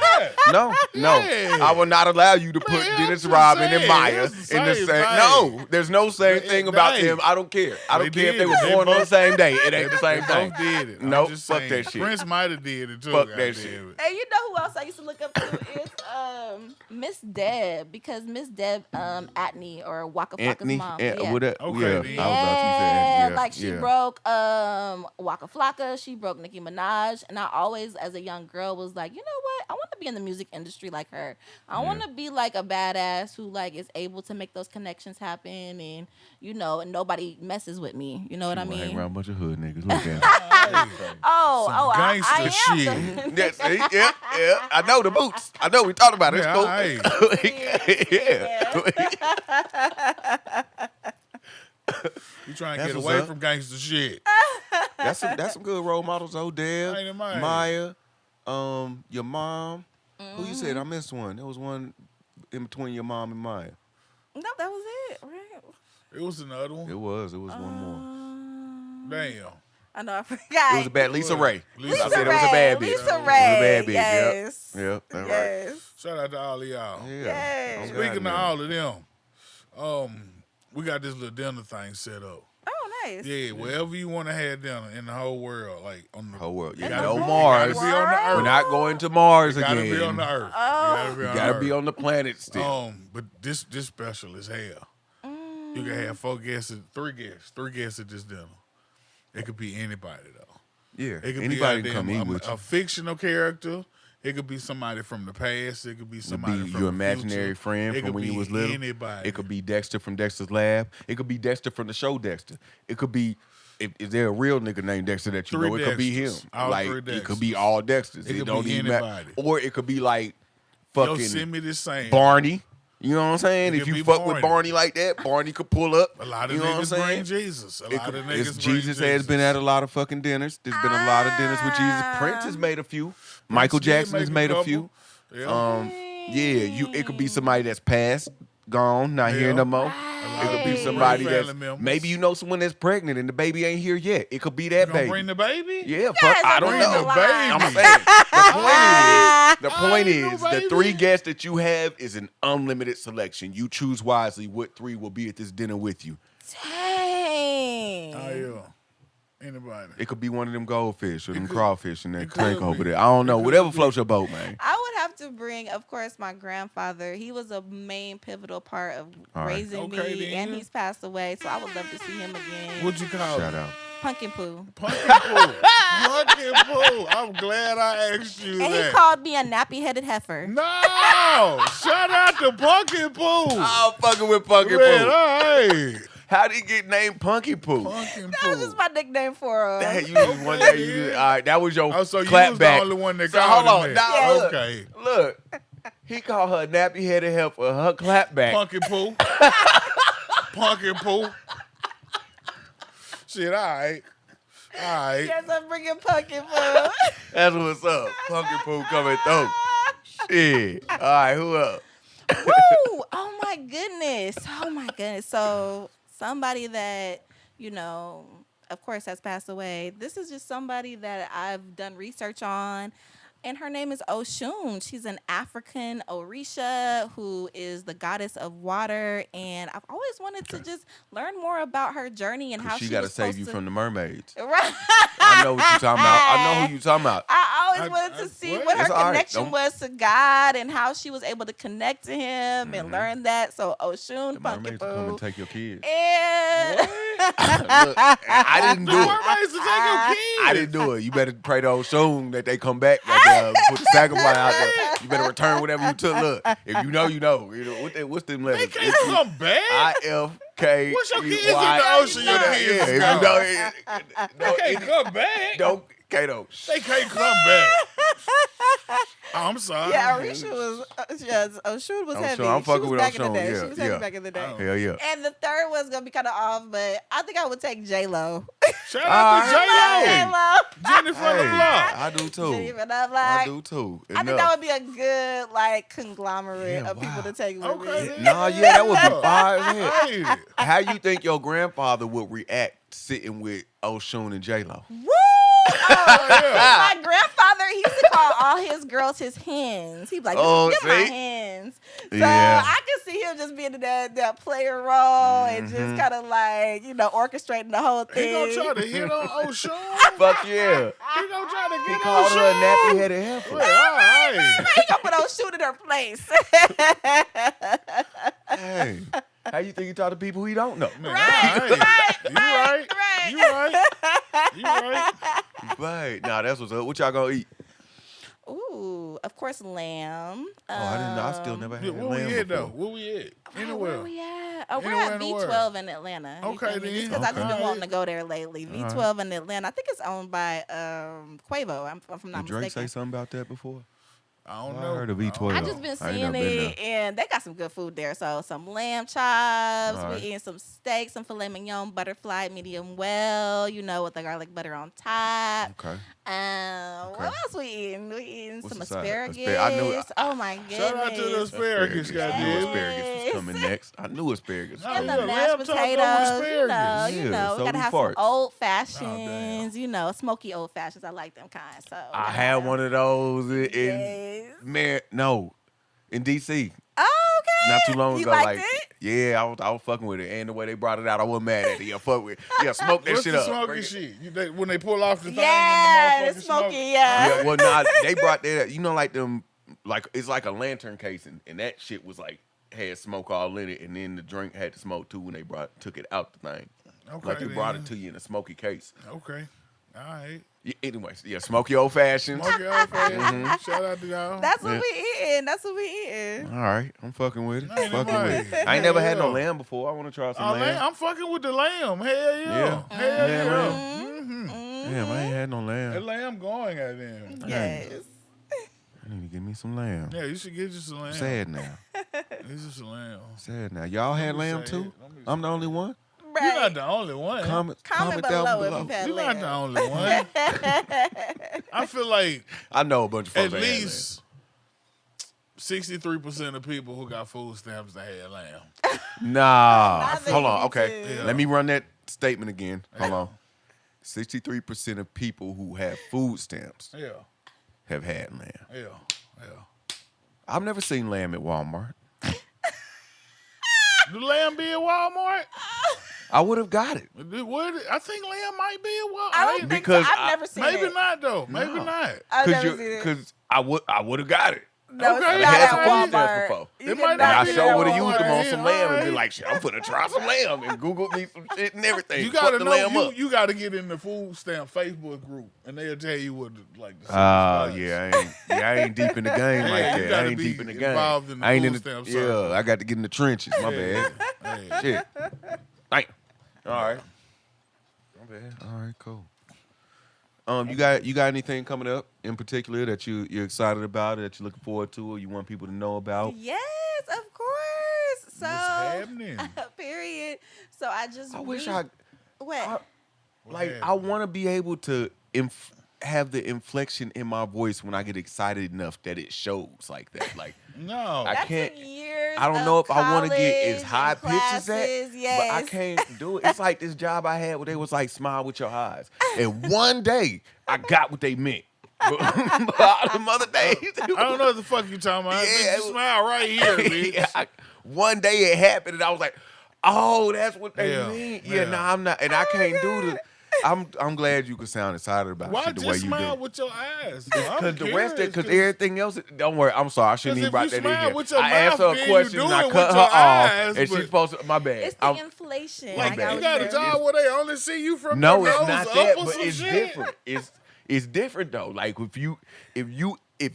I will not allow you to put Man, I'm Dennis just Rodman saying, and Maya it's the in the same same. thing. No, there's no same They- thing about they- them. I don't care. I don't They care if they did were it. born They on the both- same day. It ain't the same They thing. both did it. I'm Nope, just fuck saying. that shit. Prince might have did it too. Fuck that goddamn shit. it. And you know who else I used to look up to is Miss Deb, because Miss Deb Atney or Waka Flocka's Anthony, mom. what that? Okay, Yeah, then. I was about to say. Yeah, like she yeah. broke Waka Flocka, she broke Nicki Minaj, and I always, as a young girl, was like, you know what? I want to be in the music industry like her. I want to be like a badass who like is able to make those connections happen, and and nobody messes with me. You know what I Hang mean? around a bunch of hood niggas. Look at I Gangster am. shit. Yes, yeah. I know the boots. I know we talked about it. It's Yeah, cool. You trying to That's get what's away up. from gangster shit. That's some good role models. though. Deb, Ain't it, man? Maya, your mom. Who you said? I missed one. There was one in between your mom and Maya. No, that was it, right? It was another one. It was one more. Damn. I know, I forgot. It was a bad Lisa Ray. Lisa I said it was a bad bitch. Lisa It was a Ray. bad bitch. Yes. Yep. That's right. Yes. Shout out to all of y'all. Yeah. Yes. Oh, God, Speaking of man. all of them, we got this little dinner thing set up. Oh, nice. Yeah, wherever you want to have dinner in the whole world, like on the Whole world. You In the no whole Mars. gotta be on the earth. We're not going to Mars You gotta again. be on the earth. Oh. You You gotta gotta be be on on the planet the still. earth. But this special is hell. You can have 4 guests, 3 guests at this dinner. It could be anybody though. Yeah. It could Anybody be can come eat with you. a fictional character. It could be somebody from the past. It could be It could somebody be from your the imaginary future. friend It from could when you be was little. Anybody. It could be Dexter from Dexter's Lab. It could be Dexter from the show Dexter. It could be, is there a real nigga named Dexter that you 3 know? It could be him. Dexters. All Like 3 it could Dexters. be all Dexters. It could don't be even matter. anybody. Or it could be like fucking Yosemite Sam. Barney. You know what I'm saying? It If could you be fuck with Barney. Barney like that, Barney could pull up. A lot of you know what I'm niggas saying? bring Jesus. A lot of niggas It's bring Jesus has been at a lot of fucking dinners. There's been a lot of dinners with Jesus. Prince has made a few. Michael did Jackson make has a made a couple. few. Yeah. It could be somebody that's passed, gone, not here Yeah. no more. Right. It could be somebody that's maybe you know someone that's pregnant and the baby ain't here yet. It could be that baby. Bring the baby? Yeah, fuck. I don't know. The baby. I'm saying the point is the 3 guests that you have is an unlimited selection. You choose wisely what 3 will be at this dinner with you. Dang. Oh yeah. Anybody. It could be one of them goldfish or them crawfish in that tank over there. I don't know. Whatever floats your boat, man. I would have to bring, of course, my grandfather. He was a main pivotal part of raising me, and he's passed away, so I would love to see him again. What'd you call Shout him? out. Pumpkin Poo. Pumpkin Poo. Pumpkin Poo. I'm glad I asked you and that. he called me a nappy-headed heifer. No! Shout out to Pumpkin Poo. I'm fucking with Pumpkin Poo. Hey. How did he get named Punky Poo? Pumpkin That Poo. was just my nickname for him. That, you just one day you all right, that was your so you clap was back. the only one that So called hold on. him Now, that. look, Okay. Look. He called her nappy-headed heifer, her clap back. Pumpkin Poo. Pumpkin Poo. Shit, all right. All right. Yes, I'm bringing Pumpkin Poo. That's what's up. Pumpkin Poo coming through. Shit. All right, who else? Woo! Oh my goodness. Oh my goodness. So somebody that, you know, of course has passed away. This is just somebody that I've done research on. And her name is Oshun. She's an African Orisha who is the goddess of water. And I've always wanted to just learn more about her journey and how She she got to was save you from the mermaids. Right. I know what you're talking about. I know who you're talking about. I always wanted to see what her It's all right. connection was to God and how she was able to connect to Him and learn that. So Oshun, The Pumpkin mermaids will come and Poo. take your kids. And Look, I didn't do it. Mermaids to take your kids. I didn't do it. You better pray to Oshun that they come back. Put the sacrifice out there. You better return whatever you took. Look, if you know, you know. You know what's them letters? They can't come back. IFK. What's your kids in the ocean? Your kids If gone. you know, They can't come back. Don't, Kato. They can't come back. I'm sorry. yeah, Orisha was, Oshun was heavy. I'm fucking she was with back in the Oshun, day. yeah, She was heavy yeah. back in the day. Hell yeah. And the third one's going to be kind of off, but I think I would take J-Lo. Shout out to J-Lo. J-Lo. Jenny from the block. I do too. Jenny from the block. I do too. I think that would be a good like conglomerate of people to take with me. Okay. Nah, yeah, that would be fire. Man. Hey. How you think your grandfather would react sitting with Oshun and J-Lo? Woo! My grandfather, he used to call all his girls his hens. He'd be like, get my hens. So Yeah. I could see him just being in that player role and just kind of like, you know, orchestrating the whole He thing. gonna try to hit on Oshun. Fuck yeah. He gonna try to He get called her a Oshun. nappy-headed heifer. All right. He gonna put Oshun in her place. Hey, how you think he talk to people he don't know? Man, Right, all right. You right. You right. Right. Nah, that's what's up. What y'all gonna eat? Ooh, of course, lamb. I didn't know. I still never had Where lamb we at though? before. Where we at? Where Anywhere. we at? Oh, we're Anywhere at in the world. V12 in Atlanta. Okay, then. Because I've just been Okay. wanting to go there lately. V12 in Atlanta. I think it's owned by Quavo. if I'm not Did Drake mistaken. say something about that before? I don't I know. heard of V12. I just been I ain't seeing never been it, and they got some good food there. So some lamb chops, All right. we eating some steak, some filet mignon, butterfly, medium well, you know, with the garlic butter on top. Okay. What else we eating? We eating What's some the side? asparagus. I knew it. Oh my goodness! Shout out to the asparagus, I goddamn. knew asparagus was coming next. I knew asparagus was Oh, And coming the yeah, next. mashed lamb chops over potatoes, you know, asparagus. Yeah, we so gotta do have farts. some old Oh, fashions, you know, smoky old fashions. I like them kind. So I had one of those in Yes. man, no, in DC. Oh, okay. Not too long You ago. liked Like, it? yeah, I was fucking with it. And the way they brought it out, I wasn't mad at it. Yeah, fuck with it. Yeah, smoke that What's shit the up. smoky Bring it. shit? When they pull off the thing Yeah, and the it's motherfucking smoky. smoke? Yeah. Yeah, well, nah, they brought that, you know, like them, like, it's like a lantern casing. And that shit was like, had smoke all in it. And then the drink had the smoke too when they took it out the thing. Okay, Like they brought then. it to you in a smoky case. Okay. All right. Yeah, anyways, yeah, smoky old fashions. Smoky old fashioned. Shout out to y'all. That's what Yeah. we eating. That's what we eating. All right, I'm fucking with it. Ain't Fucking nobody- with it. I ain't never had no Yeah. lamb before. I want to try some Oh, lamb. man, I'm fucking with the lamb. Hell yeah. Yeah. Hell Yeah, yeah. man. Mm-hmm. Damn, I ain't had no That lamb. lamb going at them. Yes. I need to get me some lamb. Yeah, you should get you some lamb. Sad now. This is some lamb. Sad now. Y'all had Don't be lam sad. too? Don't be I'm the only one? You're Right. not the only one. Comment down below if you've had You're not the lamb. only one. I feel like I know a bunch of folks at that had least 63% of people who got food stamps they had lamb. Nah. Hold on. me Okay. too. Yeah. Let me run that statement again. Hold on. 63% of people who have food stamps Yeah. have had lamb. Yeah. I've never seen lamb at Walmart. Do lamb be at Walmart? I would have got it. I think lamb might be at Walmart. I don't think Because so. I've never seen it. Maybe not though. Maybe No. not. I've never seen it. Because I would have got it. No, Okay. it's I not had at some food stamps Walmart. before. You It might cannot not And I be get sure it would at have used them on Walmart. some lamb and be like, shit, I'm finna try some lamb and Google me some shit and everything. You Fuck gotta the know. lamb up. You gotta get in the food stamp Facebook group, and they'll tell you what the Oh, secret I ain't deep in the game Yeah, like you that. I gotta ain't be deep in the game. involved in the I ain't in food the stamp circle. I got to get in the trenches. My bad. Hey. Shit. Damn. All right. My bad. All right, cool. You got anything coming up in particular that you're excited about, that you're looking forward to, or you want people to know about? Yes, of course. So, What's happening? period. So I just I wish what? I want to be able to have the inflection in my voice when I get excited enough that it shows like that. Like No. I That's can't. years I don't know if I want to get as college high and pitched as that, classes, but I yes. can't do it. It's like this job I had where they was like, smile with your eyes. And one day, I got what they meant. But all them other days, I don't know what the fuck you talking about. Yeah, Bitch, it you was- smile right here, bitch. one day it happened, and I was like, oh, that's what they Yeah, mean. yeah. Yeah, no, I'm not. And I can't do the... I'm glad you could sound excited about Why shit the way just you smile do. with your eyes? Because the rest of because everything else, don't worry. I'm sorry, I shouldn't 'Cause even brought if you that in smile here. with your I asked her mouth, a then question you and do I it cut with her your off, eyes, and she's but- supposed to. My bad. It's the inflation. My Like bad. I You was got a very- job where they only see you from No, the it's nose not up that, or but some it's shit. different. It's different though. Like if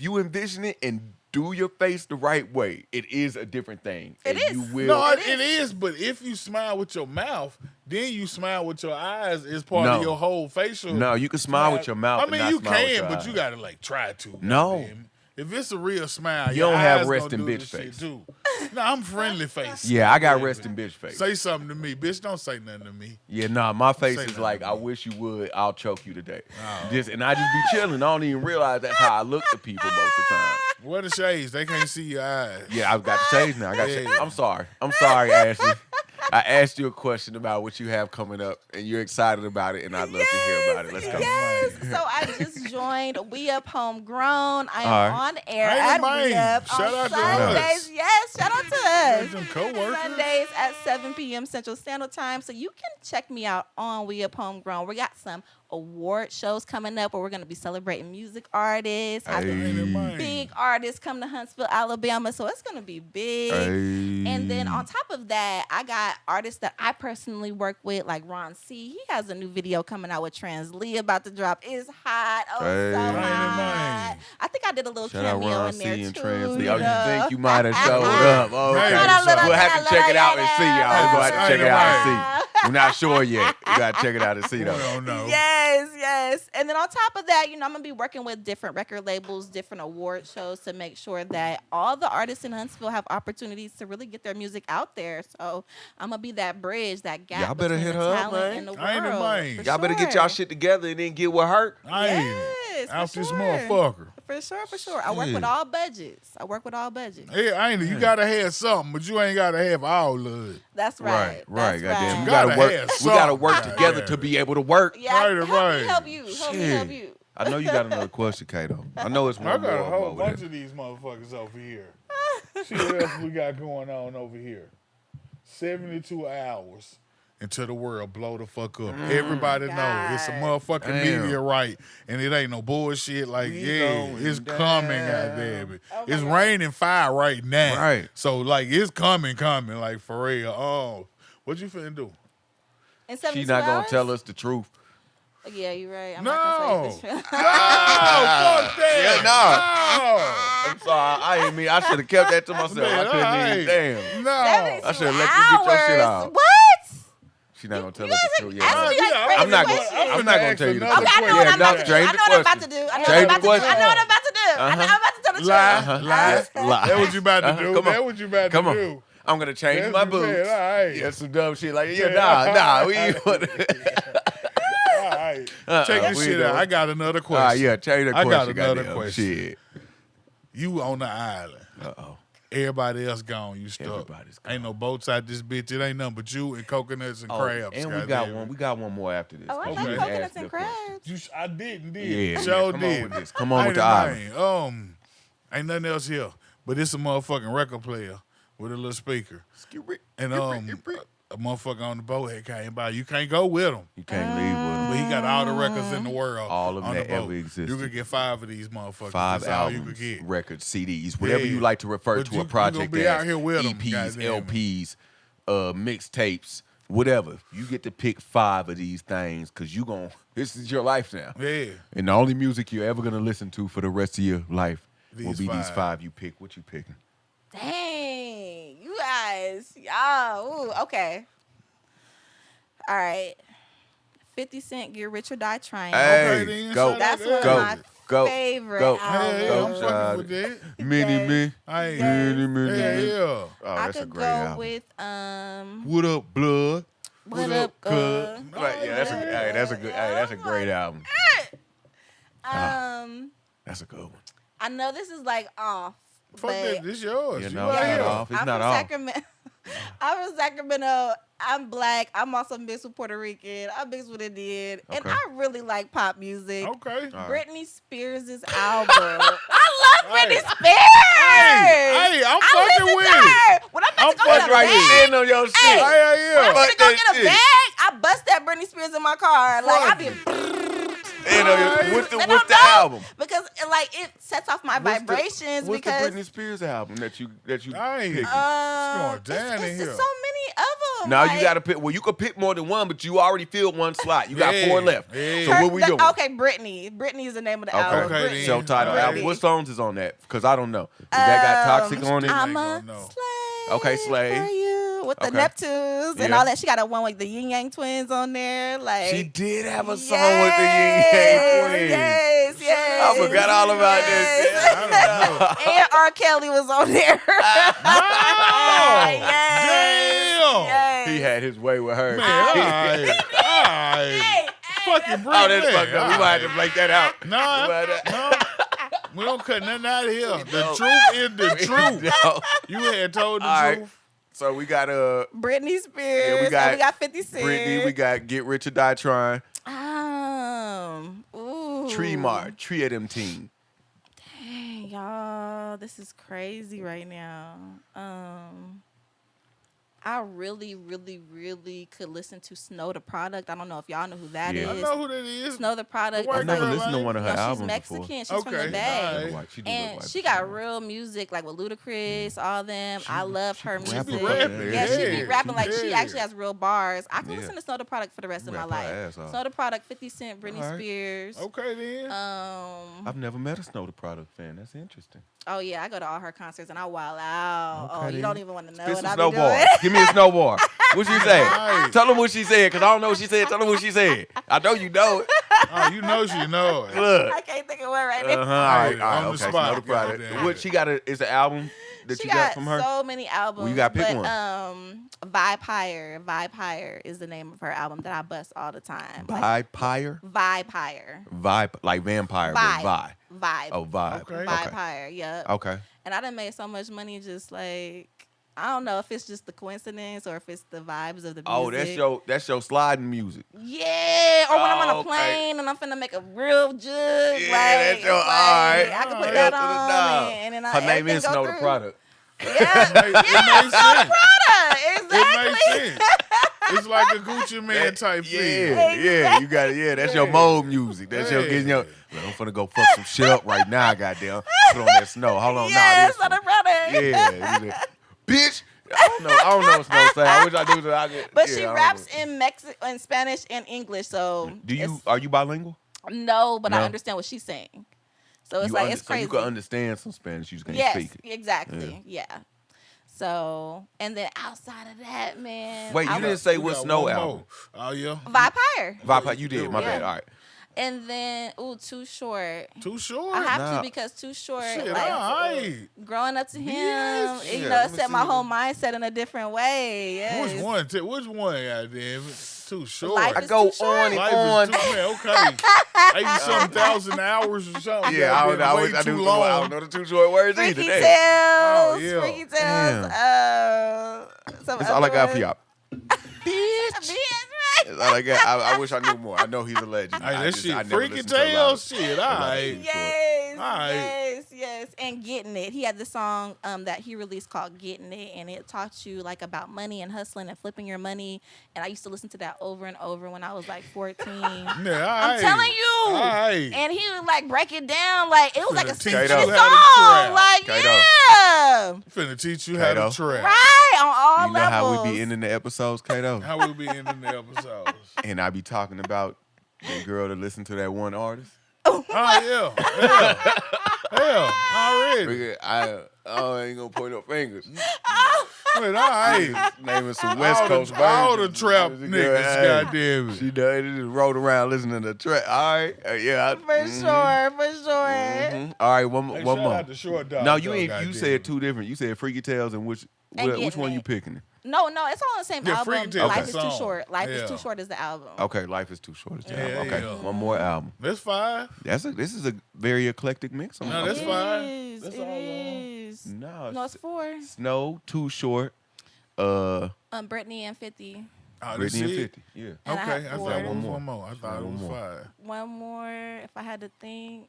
you envision it and do your face the right way, it is a different thing. It and is. You will. No, it is, but if you smile with your mouth, then you smile with your eyes is part of No. your whole facial. No, you can smile with your mouth. I and mean, not you smile with can, your but eyes. you gotta like try to. No. goddamn. If it's a real smile, You your don't have eyes resting gonna do bitch this shit face. too. No, I'm friendly face. Yeah, I got Goddamn. resting bitch face. Say something to me, bitch. Don't say nothing to me. Yeah, nah, my face Say is nothing like, to I me. wish you would. I'll choke you today. Oh. And I just be chilling. I don't even realize that's how I look to people most of the time. Where the shades? They can't see your eyes. Yeah, I've got to change now. Yeah. I'm sorry, Ashley. I asked you a question about what you have coming up, and you're excited about it, and I'd love to hear about it. Let's go. Yes. So I just joined We Up Homegrown. I am All right. on air Ain't at it mine? We Up Shout on out to Sundays. us. Yes, shout out to us. Them coworkers. Sundays at 7 p.m. Central Standard Time. So you can check me out on We Up Homegrown. We got some award shows coming up where we're going to be celebrating music artists. Hey. Having Ain't it mine? big artists come to Huntsville, Alabama. So it's going to be big. And then on top of that, I got artists that I personally work with, like Ron C. He has a new video coming out with Trans Lee about to drop. It's hot. Oh, Hey. so Ain't it hot. mine? I think I did a little Shout out cameo Ron in there C and too. Trans Lee. you Oh, you know. think you might have showed up? Oh, Maybe okay. so. We'll have to check it out and see, y'all. We'll have to check it out and see. Yeah. We're not sure yet. We got to check it out and see, We though. don't know. Yes. And then on top of that, I'm going to be working with different record labels, different award shows to make sure that all the artists in Huntsville have opportunities to really get their music out there. So I'm going to be that bridge, that gap Y'all better between hit the her up, talent man. and the world. I ain't in mine. for Y'all better get sure. y'all shit together and then get with her. I ain't Yes, for out this sure. motherfucker. For sure. I work Shit. with all budgets. Hey, I ain't. You gotta have something, but you ain't gotta have all of it. That's right. Right. That's Goddamn. right. We gotta Gotta work. have We gotta something. work together Yeah. to be able to work. Yeah, Right, help right. me help you. Help me help you. I know you got another question, Kato. I know it's I one got a more whole over bunch there. of these motherfuckers over here. See what else we got going on over here. 72 hours until the world blow the fuck up. Everybody know it's a motherfucking Damn. meteorite, and it ain't no bullshit. Like, We yeah, going it's coming, goddamn it. Oh my It's God. raining fire right now. Right. So, like, it's coming, like, for real. Oh, what you finna do? In She's 72 not gonna hours? tell us the truth. Yeah, you're right. I'm No. not gonna say this. Oh, fuck that. Yeah, nah. I'm sorry. I ain't mean. I should have kept that to myself. I couldn't even. Damn. No. I should have let you get your shit out. What? She's not gonna tell You us the guys truth. are asking me like crazy I'm not gonna. questions. I'm not gonna tell you the Okay, truth. Okay, I know what Yeah, I'm about to do. change I the know what I'm about to question. do. I know Change what I'm the about to do. question. I know what I'm about to do. I know I'm about to tell the truth. Lie. Lie. That what you about to Uh-huh. do. Come on. That what you about Come to on. do. I'm gonna change That's my what you boots. said. All right. Yeah, some dumb shit like Yeah. nah. We All right. Check this we shit know. out. I got another question. yeah, change the I question. got another goddamn question. Shit. You on the island. Uh-oh. Everybody else gone. You stuck. Everybody's gone. Ain't no boats out this bitch. It ain't nothing but you and coconuts and crabs. And we got one. We got one more after this. Oh, I got coconuts and crabs. I did. Yeah, Sure come did. on with this. Come on with the island. Ain't nothing else here. But it's a motherfucking record player with a little speaker. And a motherfucker on the boat had came by. You can't go with him. You can't leave with him. But he got all the records in the world. All of on that the boat. ever existed. You could get 5 of these motherfuckers. 5 That's albums, all you could get. records, CDs, whatever you like to refer But to a project you gonna be as. out here with 'em, EPs, goddamn. LPs, mixtapes, whatever. You get to pick 5 of these things because this is your life now. Yeah. And the only music you're ever going to listen to for the rest of your life will These be 5. these 5 you pick. What you picking? Dang, you guys, y'all. Ooh, okay. All right. 50 Cent, Get Rich or Die Trying. Hey, then, go. shout That's out one of Go. my Go. favorite Go. albums. Hey, I'm Go, fucking with that. Mini me. Hey, Mini. yeah. Oh, I that's a could great go album. with What up, blood? What Up, cuz? Right, yeah, that's a great album. That's a good one. I know this is like off. Fuck but that. This yours. You You know, right it's here. not off. It's I'm not from off. Sacramento. I'm from Sacramento. I'm black. I'm also mixed with Puerto Rican. I'm mixed with Indian. And Okay. I really like pop music. Okay. All right. Britney Spears' album. I love Britney Spears. Hey, I'm fucking with it. When I'm I'm about to go to fucking the Right bag, there, sitting on your shit. Hey. Yeah. when I'm Fuck gonna go that get a shit. bag, I bust that Britney Spears in my car. Like, I be... What's They the don't know album? Because it sets off my vibrations. What's because the Britney Spears album that you Hey. picked? It's going down in it's here. so many of them. Now like, you got to pick. Well, you could pick more than one, but you already filled one slot. You got Yeah. 4 left. Yeah. So what we doing? Okay, Brittany. Brittany is the name of the album. Okay, Britney. then. Self-titled Brittany. album. What songs is on that? Because I don't know. Does that got Toxic on it? I'm gonna a know. slave. Okay, slave. For you. With the Okay. Neptunes and Yeah. all that. She got a one with the Yin Yang Twins on there. Like, She did have a song with the Yin Yang Twins. Yes. I forgot all about Yes. this. I don't know. And R. Kelly was on there. Oh, Yes. damn. Yes. He had his way with her. Man, all right. Hey, Fucking Oh, Britney. that's fucked up. We might have to break that out. No. We don't cut nothing out of here. The don't. truth is the truth. No. You had told the All right. truth. So we got Britney Spears. Yeah, we got and we got 50 Cent. Britney. We got Get Rich or Die Trying. Ooh. Tree of them team. Dang, y'all, this is crazy right now. I really, really, really could listen to Snow the Product. I don't know if y'all know who that is. Yeah. I know who that is. Snow the Product. I've I've is never girl, listened to like- one of her no, she's albums Mexican. before. She's from Okay, the Bay. alright. White. She do And look white. she got real music, like with Ludacris, all them. I love her she music. be rapping, Yeah, she be yeah. rapping like she Yeah. actually has real bars. I can Yeah. listen to Snow the Product for the rest of my Rap her life. ass off. Snow the Product, 50 Cent, Britney Alright. Spears. Okay, then. I've never met a Snow the Product fan. That's interesting. Oh yeah, I go to all her concerts and I wild out. Okay, Oh, you then. don't even want to know Spit what some I be snowball. doing. Give me a snowball. What she say? Right. Tell them what she said, because I don't know what she said. Tell them what she said. I know you know it. Oh, you know she know it. Look. I can't think of one right now. Uh-huh. All right, Hey, all right. on the Okay, spot. Snow the Product. Goddamn. What she got is an album that She you got from her? so many albums. Well, you gotta pick but, one. Vibe Higher. Vibe Higher is the name of her album that I bust all the time. Vampire? Vibe Higher. Vibe, like vampire, but Vibe. vibe. Vibe. Oh, vibe. Okay. Vibe Okay. Higher. Yep. Okay. And I done made so much money just like, I don't know if it's just the coincidence or if it's the vibes of the music. Oh, that's your sliding music. Yeah, or when I'm on Oh, a okay. plane and I'm finna make a real jug. Yeah, like, that's your- like, alright. I can put Alright. that To the on dog. and then Her name everything is go Snow the through. Product. Yeah, It makes sense. exactly. It makes sense. It's like a Gucci Man type Yeah, thing. yeah, you got it. Yeah, that's your Yeah. mode music. That's your Yeah. getting your. Look, I'm finna go fuck some shit up right now, goddamn. Put on that snow. Hold on, Yes, nah, on the product. this. Yeah, bitch. I don't know what Snow say. I wish I do. But yeah, she I don't raps know. in Spanish and English, so Are you bilingual? no, but I No? understand what she's saying. So it's You like under- it's so crazy. you can understand some Spanish. You just can't Yes, speak it. exactly. Yeah. So and then outside of that, man. Wait, I you didn't was- say We what got Snow one album? more. Oh, yeah. Vibe Higher. Vibe, you did. My Yeah. bad. All right. And then Too Short. Too short? I have Nah. to because Too Short. Shit, like, all right. growing up to him, Yes. you Yeah, know, let me set my see. whole mindset in a different way. Yes. Which one? Which one, goddamn it? too short. Life I go on and on. Okay. 80-something hours or something. Yeah, I don't know the too short words Freaky either. Tales. Oh, yeah. Freaky Tales. That's all I got for y'all. Bitch. That's all I got. I wish I knew more. I know he's a legend. Hey, that shit, I never Freaky listened to a lot Tales, of- shit, all right. Yes. And Getting It. He had this song that he released called Getting It, and it taught you like about money and hustling and flipping your money. And I used to listen to that over and over when I was like 14. I'm telling you. And he would like break it down like it was like a 6-minute song. Like, yeah. Finna teach you how to trap. Right, on all levels. You know how we be ending the episodes, Kato? How we be ending the episodes. And I be talking about the girl that listened to that one artist. Oh, yeah. Hell, already. I ain't gonna point no fingers. Wait, all right. Naming some West Coast all the versions. trap niggas, goddamn it. She done, they just rolled around listening to trap. All right, yeah. For sure. All right, one Hey, more. shout out to Short Dog, No, you though, ain't. You goddamn said it. two different. You said Freaky Tales and which one you picking? No, it's all on the same Yeah, album. Freaky Tales Life is is a Too song. short. Life is Yeah. Too short is the album. Okay, Life is Too Short. Is the Yeah, album. Okay, yeah. one more album. That's 5. This is a very eclectic mix. No, that's 5. It That's all is. No, it's 4. Snow, Too Short. Brittany and 50. Oh, Brittany and it? 50. Yeah. And I Okay, had I thought four. it was one more. I thought it was 5. One more, if I had to think.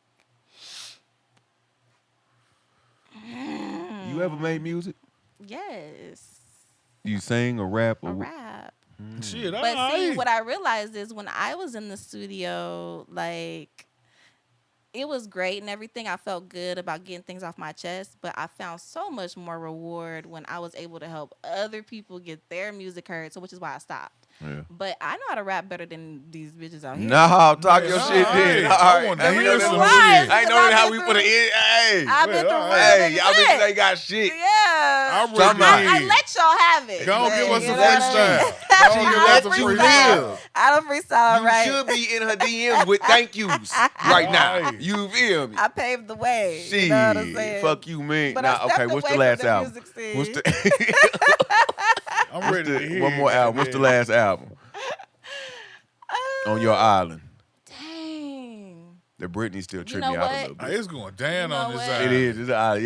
You ever made music? Yes. You sing or rap or A rap. Shit, all But see, right. what I realized is when I was in the studio, like, it was great and everything. I felt good about getting things off my chest, but I found so much more reward when I was able to help other people get their music heard, so which is why I stopped. Yeah. But I know how to rap better than these bitches out here. No, talk your Yeah, shit all then. right. All I right. wanna Hey, hear you know some that- shit. I ain't know how we put it in. Hey. I've been through Hey, y'all bitches ain't got shit. Yeah. I'm ready. I let y'all have it. Go on, but give us you a know what I mean? freestyle. Go on, give us a let you freestyle. live. I don't freestyle You right. should be in her DMs with thank yous right now. Right. You feel me? I paved the way. Shit. You know what I'm saying? Fuck you, man. But Nah, I stepped okay, what's the away last from the album? music scene. What's the I'm ready to hear one more it, album? What's the goddamn. last album? On your island. Dang. The Britney still trip know me out a what? little bit. Hey, it's going down You on know this what? side. It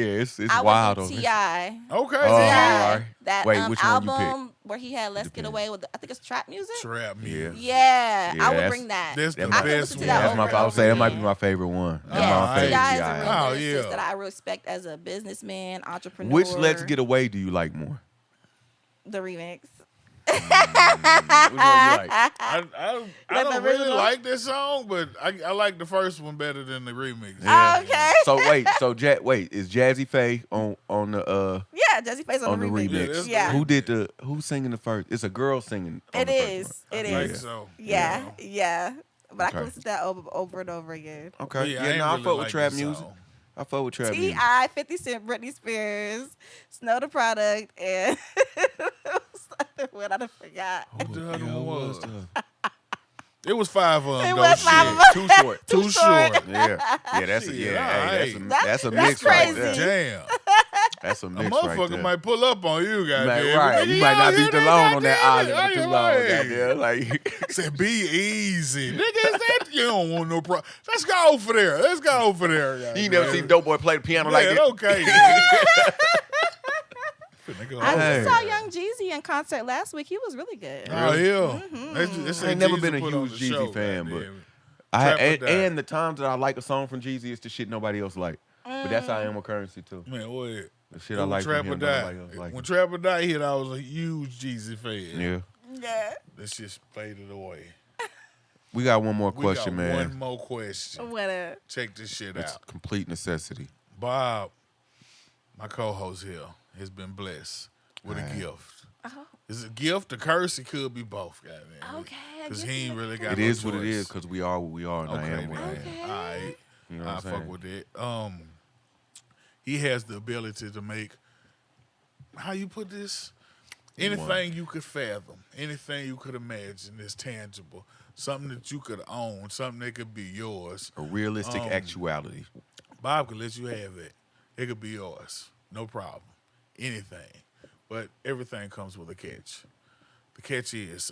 is. It's I wild would on do this. T.I. Okay, Oh, yeah. all right. That Wait, which one you album where he had Let's Get Depends. Away with, I think it's trap music. Trap me. Yeah. Yeah, Yeah, I would that's- bring that. That's the That I might- could best listen to one. that That's over my. and I would over say that might be again. my favorite one. That's Yeah, my favorite. T.I. is a T.I. real Oh, lyricist yeah. that I respect as a businessman, entrepreneur. Which Let's Get Away do you like more? The remix. Which one you like? I Like don't the really original? like this song, but I like the first one better than the remix. Yeah. Okay. So wait, is Jazzy Faye on the Yeah, Jesse Face on the remix. remix? Yeah. Who's singing the first? It's a girl singing. On It the first is. one. It I is. think so. Yeah. But I Okay. can listen to that over and over again. Okay. Yeah, I Yeah, ain't no, I really fuck with like trap this music. song. I fuck with trap music. T.I., 50 Cent, Britney Spears, Snow the Product, and what I done forgot. What the other one was? the- It was 5 of them. It though, was shit. 5 of 'em. Too short. Too short. Yeah, that's Shit, hey, alright. that's a That's mix right crazy. there. Damn. That's a A mix right motherfucker there. might pull up on you, goddamn. Right, you might not be alone on that island for too long, goddamn. Like, Said, be easy. Nigga, is that? You don't want no problem. Let's go over there. Let's go over there. you goddamn. never seen Dope Boy play the piano like Man, that. okay. Nigga, I Hey. just saw Young Jeezy in concert last week. He was really good. Oh, yeah. I ain't never been a huge Jeezy fan, but and the times that I like a song from Jeezy is the shit nobody else like. But that's how I am with Currency too. Man, what? The shit I like from him, nobody else like. When Trap or Die hit, I was a huge Jeezy fan. Yeah. Yeah. That shit faded away. We got one more We question, got man. one more question. What a Check this shit It's out. complete necessity. Bob, my co-host here, has been blessed with a gift. Oh. Is it a gift, a curse? It could be both, goddamn. Okay, a Because gift he ain't and a really got It no is what it choice. is because we are what we are, and I Okay, am what I man. am. Okay. All right. You know what I I'm fuck saying? with it. He has the ability to make, how you put this? Anything you could fathom, anything you could imagine is tangible. Something that you could own, something that could be yours. A realistic actuality. Bob could let you have it. It could be yours. No problem. Anything. But everything comes with a catch. The catch is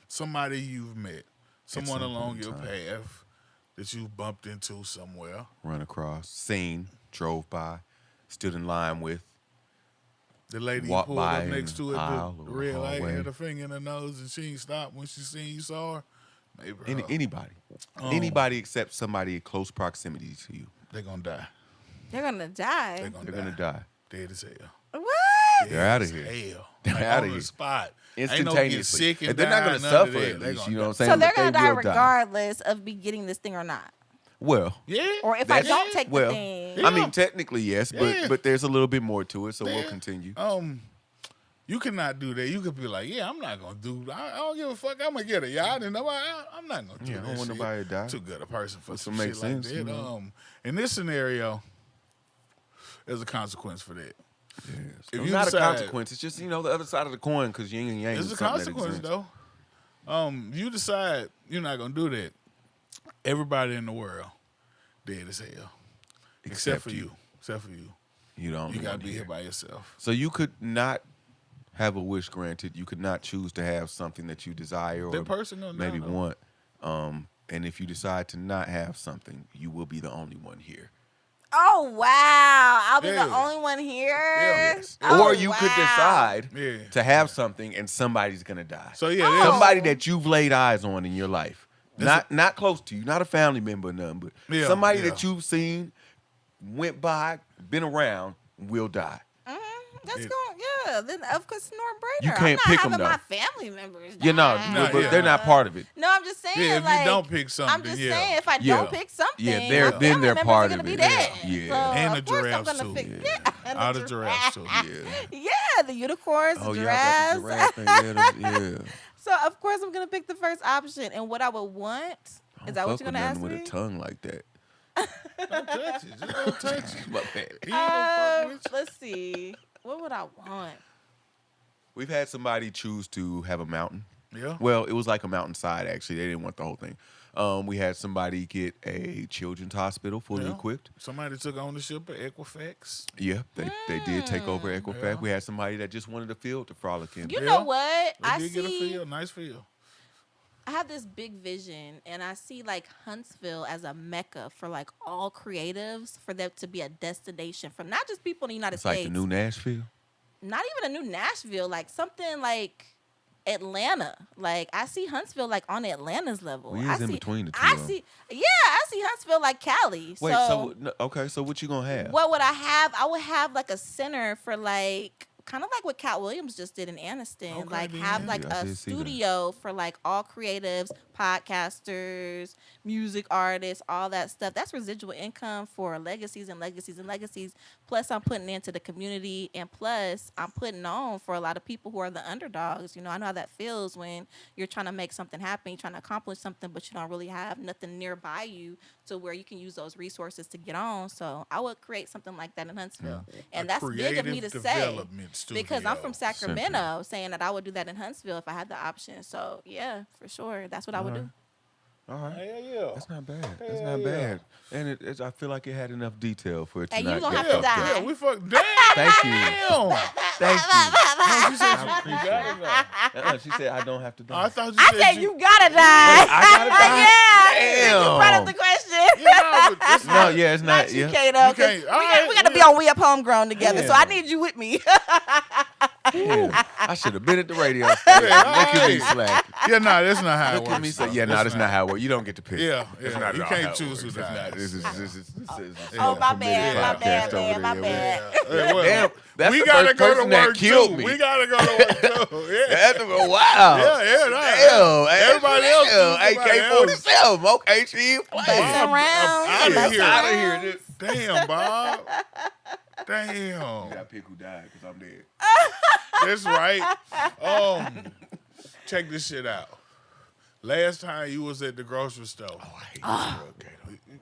somebody you've met, someone along your path that you've bumped into somewhere. Run across, seen, drove by, stood in line with. The lady you pulled up next to at the red light had her finger in her nose and she ain't stopped when she seen you saw her. Maybe Anybody. Anybody except somebody in close proximity to you. They're going to die. They're going to die? They're going to die. Dead as hell. What? They're out of here. Hell. They're out of here. On the spot. Instantaneously. Sick and they're not going to suffer at least, you know what I'm saying? So they're going to die regardless of me getting this thing or not? Well. Yeah. Or if I don't take the thing. I mean, technically, yes, but there's a little bit more to it, so we'll continue. You cannot do that. You could be like, yeah, I'm not going to do I don't give a fuck. I'm going to get a yacht and nobody, I'm not going to do that. I don't want nobody to die. Too good a person for some make shit sense, like that. you know? In this scenario, there's a consequence for that. Yes. If It's not a consequence. It's just, the other side of the coin because yin and yang. It's a consequence, though. You decide you're not going to do that. Everybody in the world dead as hell. Except for you. Except for you. You don't. You got to be here by yourself. So you could not have a wish granted. You could not choose to have something that you desire or maybe want. And if you decide to not have something, you will be the only one here. Oh, wow. I'll be the only one here? Yes. Or you could decide to have something and somebody's going to die. So, somebody that you've laid eyes on in your life. Not close to you, not a family member or nothing, but somebody that you've seen, went by, been around, will die. That's going, then of course, no-brainer. You can't pick them, though. My family members die. But they're not part of it. No, I'm just saying, if you don't pick something, I'm just saying, if I don't pick something, then they're part of it. Be dead. Yeah. So, and the giraffes, too. And all the giraffes, too. Yeah, the unicorns, the giraffes. So, of course, I'm going to pick the first option. And what I would want, is that what you're going to ask me? With a tongue like that. Don't touch it. Just don't touch it. My bad. Let's see. What would I want? We've had somebody choose to have a mountain. Yeah. Well, it was like a mountainside, actually. They didn't want the whole thing. We had somebody get a children's hospital fully equipped. Somebody took ownership of Equifax. Yeah, they did take over Equifax. Yeah. We had somebody that just wanted a field to frolic in. You know what? I did get a field, nice field. I have this big vision, and I see like Huntsville as a mecca for like all creatives, for them to be a destination for not just people in the United States. It's like the new Nashville? Not even a new Nashville, like something like Atlanta. Like I see Huntsville like on Atlanta's level. Well, in between the two. I see Huntsville like Cali. Wait, so what you gonna have? What would I have? I would have like a center for like kind of like what Cat Williams just did in Aniston. Okay, like have like a studio for like all creatives, podcasters, music artists, all that stuff. That's residual income for legacies and legacies and legacies. Plus I'm putting into the community, and plus I'm putting on for a lot of people who are the underdogs. I know how that feels when you're trying to make something happen, you're trying to accomplish something, but you don't really have nothing nearby you to where you can use those resources to get on. So I would create something like that in Huntsville. Yeah. And that's big of me to say. Because I'm from Sacramento, saying that I would do that in Huntsville if I had the option. So, yeah, for sure. That's what I would do. All right. Yeah. That's not bad. That's not bad. And I feel like it had enough detail for it to and not you gonna have to die. Yeah, we fucked. Damn. Thank you. Thank you. She said you gotta die. She said I don't have to die. I thought I said you gotta die. Wait, I gotta die? Yeah. Damn. You brought up the question. It's not. You, Kato. We gotta be on We Up Homegrown together. So I need you with me. Yeah. I should have been at the radio station. Look at me slack. Yeah, that's not how it works. Look at me say, that's not how it works. You don't get to pick. Yeah. You can't choose who dies. This is my bad. Damn, that's we the gotta first go person to that work killed too. me. We gotta go to work too. Yeah. Wow. Yeah. Everybody else. AK-47. Okay, she playing. Around. Out of here. Damn, Bob. Damn. You gotta pick who died because I'm dead. That's right. Check this shit out. Last time you was at the grocery store. Oh, I hate this rug, Kato.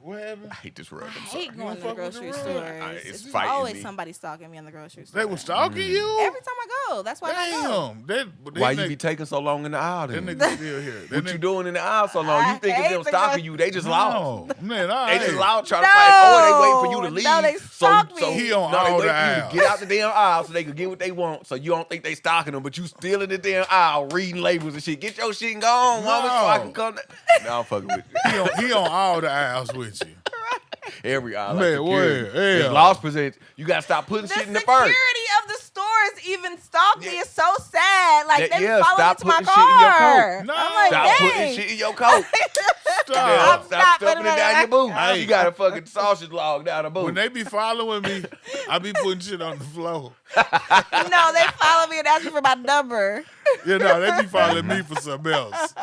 What happened? I hate this rug. I hate going to the grocery store. It's There's fighting always me. somebody stalking me in the grocery store. They was stalking you? Every time I go. That's why I go. Damn. Why you be taking so long in the aisle That then? nigga still here. What you doing in the aisle so long? You thinking them stalking you? They just lost. Man, they just lost trying to fight. Or they waiting for you to leave. No, they stalk me. So he on all the aisles. Get out the damn aisle so they can get what they want. So you don't think they stalking them, but you still in the damn aisle reading labels and shit. Get your shit and go on, mama, so I can come. No, I'm fucking with you. He on all the aisles with you. Every aisle. Man, where? It's lost percentage. You gotta stop putting shit in the first. The security of the stores even stalk me. It's so sad. Like they follow stop me to my putting shit in your car. coat. No. I'm like, Stop putting shit in your coat. Stop stuffing it down your boot. Hey. You got a fucking sausage log down the boot. When they be following me, I be putting shit on the floor. No, they follow me and ask me for my number. You know, they be following me for something else.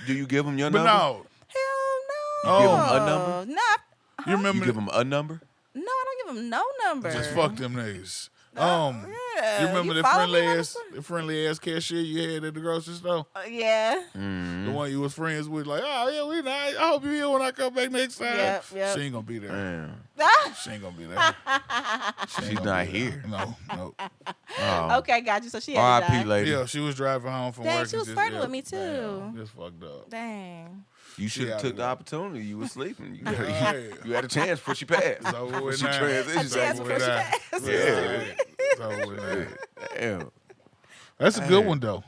Do you give them your But number? no. Hell no. You give them a number? No. You remember? You give them a number? No, I don't give them no number. Just fuck them niggas. Yeah. You remember the follow me friendly ass cashier you had at the grocery store? Yeah. The one you was friends with, like, oh yeah, we nice. I hope you here when I come back next time. Yep. She ain't gonna be there. Damn. She ain't gonna be there. She's not here. No. Oh. Okay, got you. So she had to R.I.P. die. lady. Yeah, she was driving home from work. Dang, she was and flirting with me too. Damn, just fucked up. Dang. You should have Yeah, took the opportunity. You were sleeping. You, Yeah. you had a chance before she passed. It's over with She now. transitioned. It's A chance over before with she now. passed. Yeah. It's over with now. Damn. That's a good one though.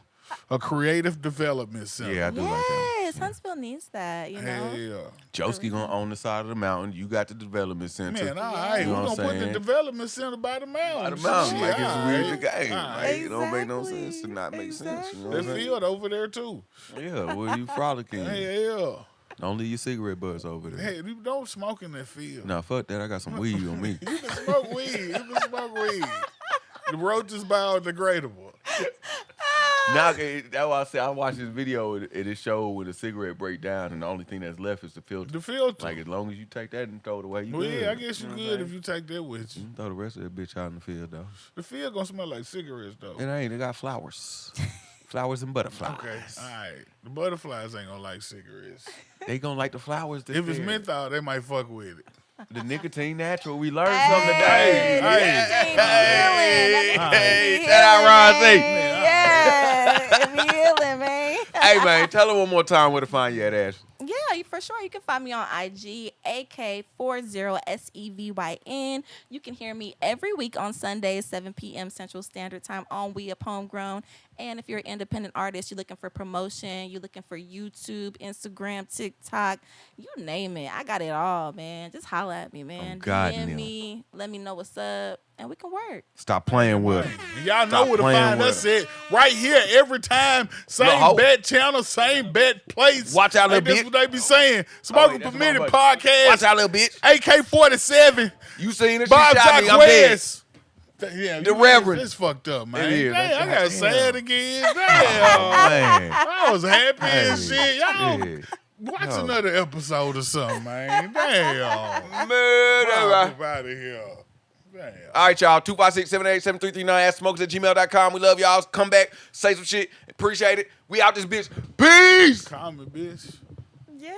A creative development center. Yeah, I do like that. Yes, Huntsville needs that, you know. Hell yeah. Joski gonna own the side of the mountain. You got the development center. Man, all right. You know We're what going to I'm put the saying? development center by the mountain. By the mountain, Shit, like it's all really right. the game. All right. Like, it don't make no Exactly. sense to not make sense. You know The what I'm saying? field over there, too. Yeah, well, you frolicking. Hell Don't leave your cigarette butts over yeah. there. Hey, you don't smoke in that field. Nah, fuck that. I got some weed on me. You can smoke weed. The roach is biodegradable. Now, that's why I say I watched this video and it showed when the cigarette break down and the only thing that's left is the filter. The filter. Like, as long as you take that and throw it away, you Well, good. yeah, I guess You you know what good I'm if you take that with you. saying? Throw the rest of that bitch out in the field, though. The field gonna smell like cigarettes, though. It ain't. They got flowers. Flowers and butterflies. Okay, all right. The butterflies ain't gonna like cigarettes. They gonna like the flowers. If it's menthol, they might fuck with it. The nicotine natural. We learned something today. Hey, Shout out Ron Z. Yeah, it be healing, man. Hey, man, tell them one more time where to find you at, Ash. Yeah, for sure. You can find me on IG, AK40SEVYN. You can hear me every week on Sundays, 7 p.m. Central Standard Time on We Up Homegrown. And if you're an independent artist, you're looking for promotion, you're looking for YouTube, Instagram, TikTok, you name it. I got it all, man. Just holla at me, man. DM me, let me know what's up, and we can work. Stop playing with them. Y'all know where to find us at. Right here, every time. Same bet channel, same bet place. Watch out, little That's bitch. what they be saying. Smoking Permitted Podcast. Watch out, little bitch. AK-47. You seen it? She Bob shot me. I'm dead. Jaquez. Yeah, The Reverend. It's fucked up, man. It is. Dang, I That's- gotta say it again. Damn. Man. I was happy and shit. Y'all Yeah. watch No. another episode or something, man. Damn. Murderer. Out of here. Damn. All right, y'all. 256-788-7339. Askthesmokers@gmail.com. We love y'all. Come back, say some shit. Appreciate it. We out this bitch. Peace. Call me, bitch. Yeah.